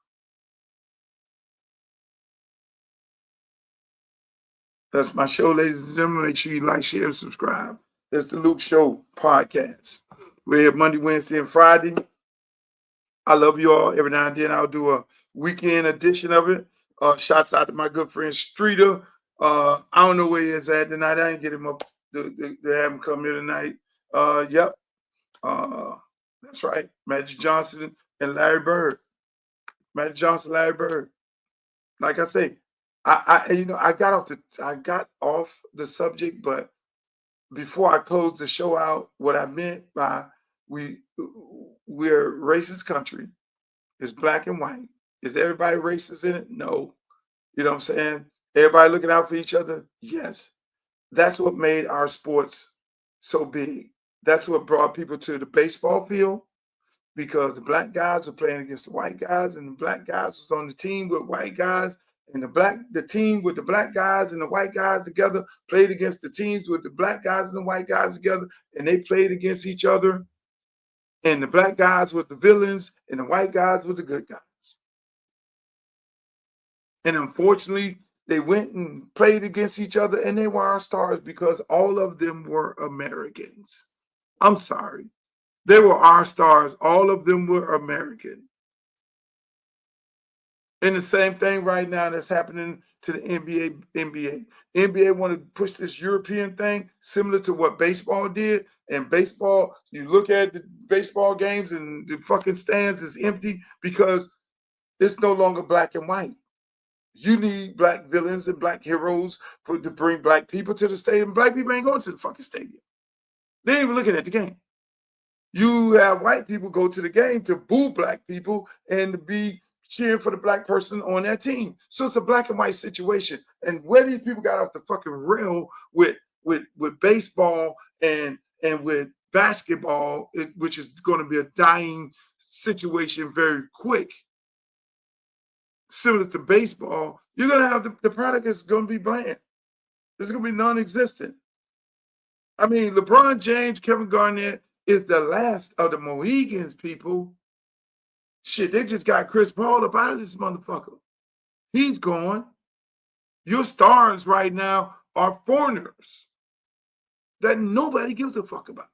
That's my show, ladies and gentlemen. Make sure you like, share, and subscribe. That's the Luke Show podcast. We're here Monday, Wednesday, and Friday. I love you all. Every now and then I'll do a weekend edition of it. Shouts out to my good friend Streeter. I don't know where he is at tonight. I didn't get him up to have him come here tonight. Yep. That's right. Magic Johnson and Larry Bird. Magic Johnson, Larry Bird. Like I say, I got off the subject, but before I close the show out, what I meant by we're a racist country. It's black and white. Is everybody racist in it? No. You know what I'm saying? Everybody looking out for each other? Yes. That's what made our sports so big. That's what brought people to the baseball field, because the black guys were playing against the white guys, and the black guys was on the team with white guys, and the team with the black guys and the white guys together played against the teams with the black guys and the white guys together, and they played against each other. And the black guys were the villains, and the white guys were the good guys. And unfortunately, they went and played against each other, and they were our stars because all of them were Americans. I'm sorry. They were our stars. All of them were American. And the same thing right now that's happening to the NBA. NBA want to push this European thing similar to what baseball did. And baseball, you look at the baseball games and the fucking stands is empty because it's no longer black and white. You need black villains and black heroes to bring black people to the stadium. Black people ain't going to the fucking stadium. They ain't even looking at the game. You have white people go to the game to boo black people and to be cheering for the black person on their team. So it's a black and white situation. And where these people got off the fucking rail with baseball and with basketball, which is going to be a dying situation very quick, similar to baseball, you're going to have the product is going to be bland. It's going to be non-existent. I mean, LeBron James, Kevin Garnett is the last of the Mohegans, people. Shit, they just got Chris Paul up out of this motherfucker. He's gone. Your stars right now are foreigners that nobody gives a fuck about.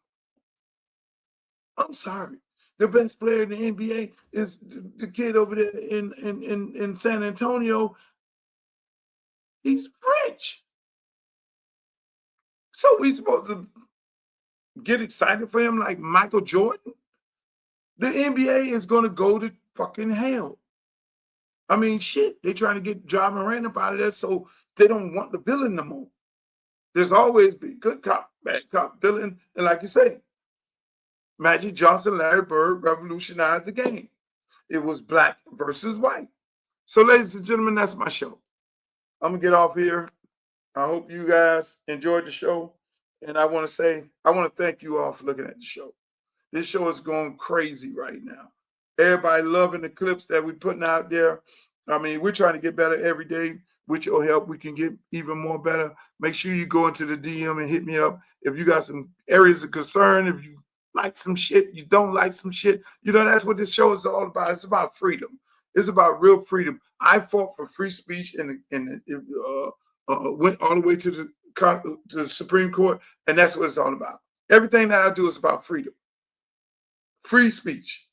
I'm sorry. The best player in the NBA is the kid over there in San Antonio. He's rich. So we supposed to get excited for him like Michael Jordan? The NBA is going to go to fucking hell. I mean, shit, they trying to get Ja Morant up out of there so they don't want the villain no more. There's always been good cop, bad cop, villain. And like you say, Magic Johnson, Larry Bird revolutionized the game. It was black versus white. So, ladies and gentlemen, that's my show. I'm going to get off here. I hope you guys enjoyed the show. And I want to thank you all for looking at the show. This show is going crazy right now. Everybody loving the clips that we're putting out there. I mean, we're trying to get better every day. With your help, we can get even more better. Make sure you go into the DM and hit me up if you got some areas of concern, if you like some shit, you don't like some shit. You know, that's what this show is all about. It's about freedom. It's about real freedom. I fought for free speech and went all the way to the Supreme Court, and that's what it's all about. Everything that I do is about freedom. Free speech.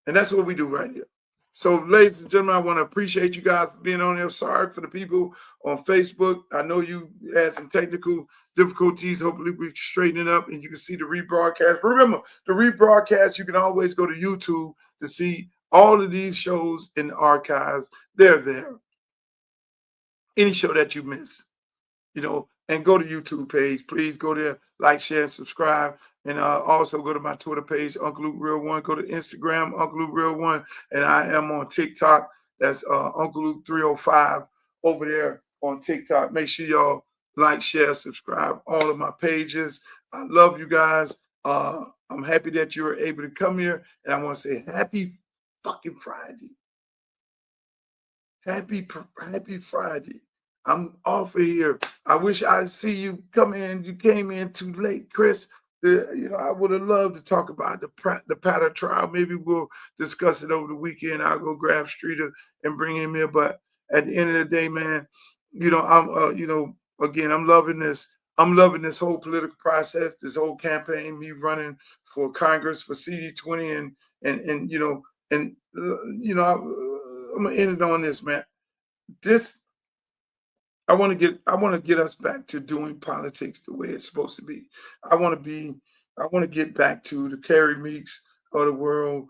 And that's what we do right here. So, ladies and gentlemen, I want to appreciate you guys for being on here. Sorry for the people on Facebook. I know you had some technical difficulties. Hopefully, we straighten it up and you can see the rebroadcast. Remember, the rebroadcast, you can always go to YouTube to see all of these shows in the archives. They're there. Any show that you miss, you know, and go to YouTube page. Please go there, like, share, and subscribe. And also go to my Twitter page, Uncle Luke Real One. Go to Instagram, Uncle Luke Real One. And I am on TikTok. That's Uncle Luke 305 over there on TikTok. Make sure y'all like, share, subscribe all of my pages. I love you guys. I'm happy that you were able to come here. And I want to say happy fucking Friday. Happy Friday. I'm off of here. I wish I'd see you come in. You came in too late, Chris. You know, I would have loved to talk about the Patter trial. Maybe we'll discuss it over the weekend. I'll go grab Streeter and bring him here. But at the end of the day, man, you know, I'm loving this. I'm loving this whole political process, this whole campaign, me running for Congress for CD20, and I'm gonna end it on this, man. I want to get us back to doing politics the way it's supposed to be. I want to get back to the Carrie Meeks of the world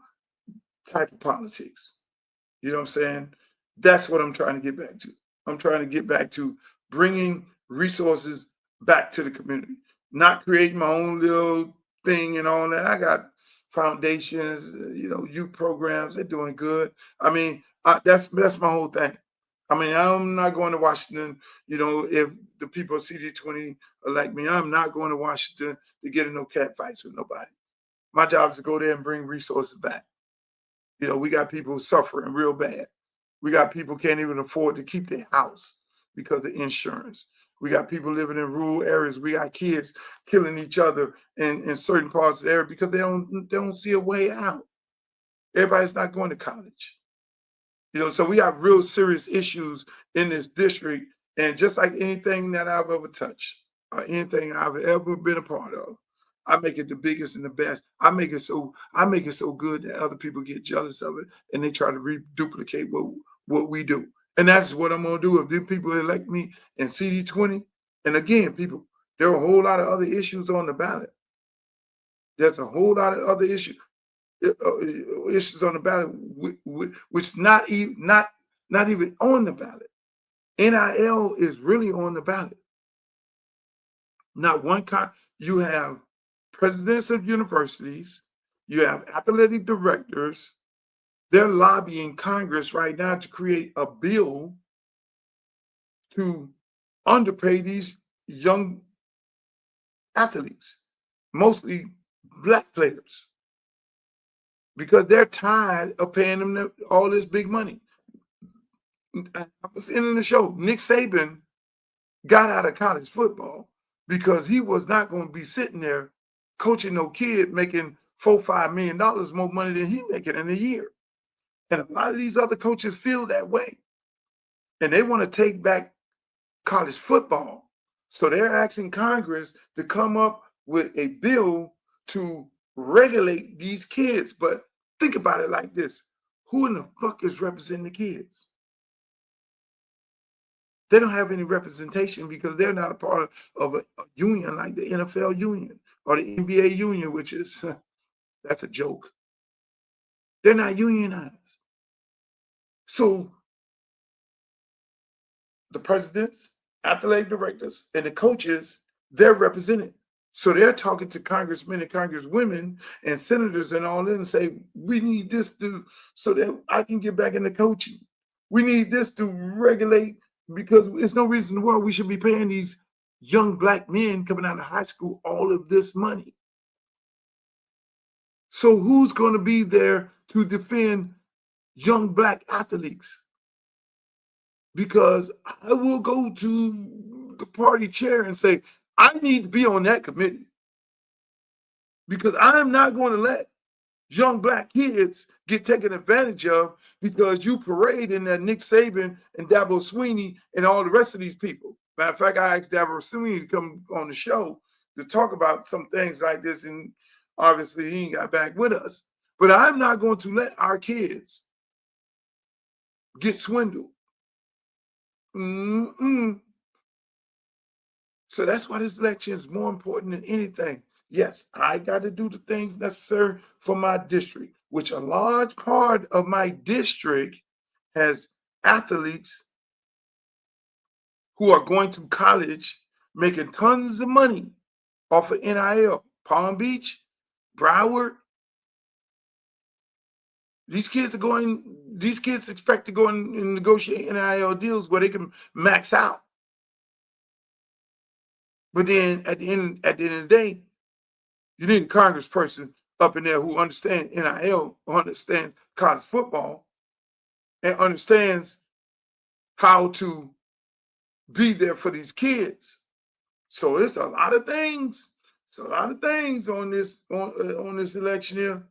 type of politics. You know what I'm saying? That's what I'm trying to get back to. I'm trying to get back to bringing resources back to the community, not creating my own little thing and all that. I got foundations, you know, youth programs. They're doing good. I mean, that's my whole thing. I mean, I'm not going to Washington, you know, if the people of CD20 elect me. I'm not going to Washington to get in no cat fights with nobody. My job is to go there and bring resources back. You know, we got people suffering real bad. We got people can't even afford to keep their house because of insurance. We got people living in rural areas. We got kids killing each other in certain parts of the area because they don't see a way out. Everybody's not going to college. You know, so we have real serious issues in this district. And just like anything that I've ever touched or anything I've ever been a part of, I make it the biggest and the best. I make it so good that other people get jealous of it and they try to reduplicate what we do. And that's what I'm gonna do if them people elect me in CD20. And again, people, there are a whole lot of other issues on the ballot. There's a whole lot of other issues on the ballot, which not even on the ballot. NIL is really on the ballot. Not one you have presidents of universities, you have athletic directors. They're lobbying Congress right now to create a bill to underpay these young athletes, mostly black players, because they're tired of paying them all this big money. I was ending the show. Nick Saban got out of college football because he was not going to be sitting there coaching no kid making $4-5 million more money than he making in a year. And a lot of these other coaches feel that way. And they want to take back college football. So they're asking Congress to come up with a bill to regulate these kids. But Think about it like this. Who in the fuck is representing the kids? They don't have any representation because they're not a part of a union like the NFL union or the NBA union, which is, that's a joke. They're not unionized. So the presidents, athletic directors, and the coaches, they're represented. So they're talking to congressmen and congresswomen and senators and all that and say, we need this so that I can get back into coaching. We need this to regulate, because there's no reason in the world we should be paying these young black men coming out of high school all of this money. So who's going to be there to defend young black athletes? Because I will go to the party chair and say, I need to be on that committee, because I'm not going to let young black kids get taken advantage of because you parade in that Nick Saban and Dabo Swinney and all the rest of these people. Matter of fact, I asked Dabo Swinney to come on the show to talk about some things like this, and obviously he ain't got back with us. But I'm not going to let our kids get swindled. So that's why this election is more important than anything. Yes, I got to do the things necessary for my district, which a large part of my district has athletes who are going to college making tons of money off of NIL. Palm Beach, Broward. These kids expect to go and negotiate NIL deals where they can max out. But then at the end of the day, you need a congressperson up in there who understands NIL, who understands college football, and understands how to be there for these kids. So it's a lot of things. It's a lot of things on this election here. I'm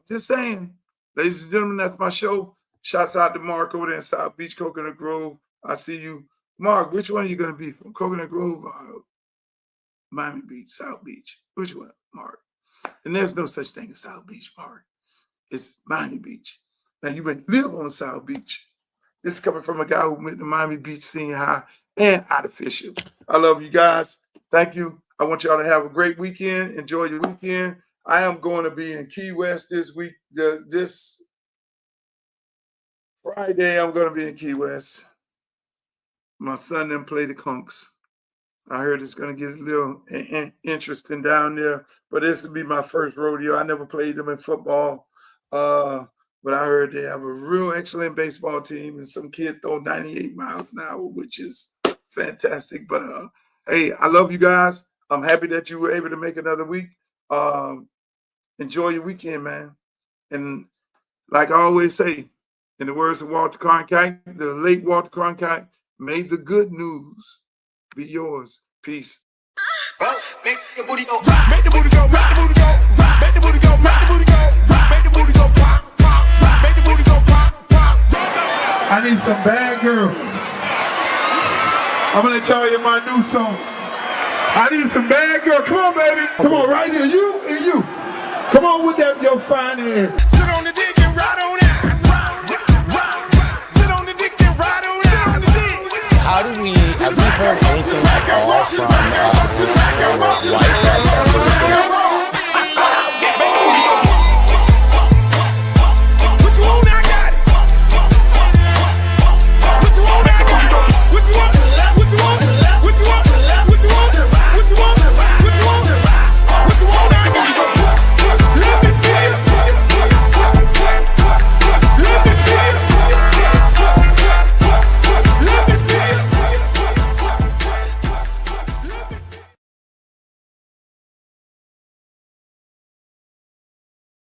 just saying, ladies and gentlemen, that's my show. Shouts out to Mark over there in South Beach, Coconut Grove. I see you. Mark, which one are you going to be from? Coconut Grove or Miami Beach, South Beach? Which one, Mark? And there's no such thing as South Beach, Mark. It's Miami Beach. Now, you may live on South Beach. This is coming from a guy who went to Miami Beach Senior High and Artificial. I love you guys. Thank you. I want y'all to have a great weekend. Enjoy your weekend. I am going to be in Key West this week. This Friday, I'm going to be in Key West. My son then play the Conks. I heard it's going to get a little interesting down there, but this will be my first rodeo. I never played them in football, but I heard they have a real excellent baseball team, and some kid throw 98 miles an hour, which is fantastic. But hey, I love you guys. I'm happy that you were able to make another week. Enjoy your weekend, man. And like I always say, in the words of Walter Cronkite, the late Walter Cronkite, may the good news be yours. Peace. Make the booty go, make the booty go, make the booty go, make the booty go, make the booty go, make the booty go, pop, pop, make the booty go, pop, pop. I need some bad girls. I'm gonna let y'all hear my new song. I need some bad girls. Come on, baby. Come on, right here. You and you. Come on with that, your fine ass. Sit on the dick and ride on it. Sit on the dick and ride on it. Sit on the dick. Have we heard anything at all from his former wife as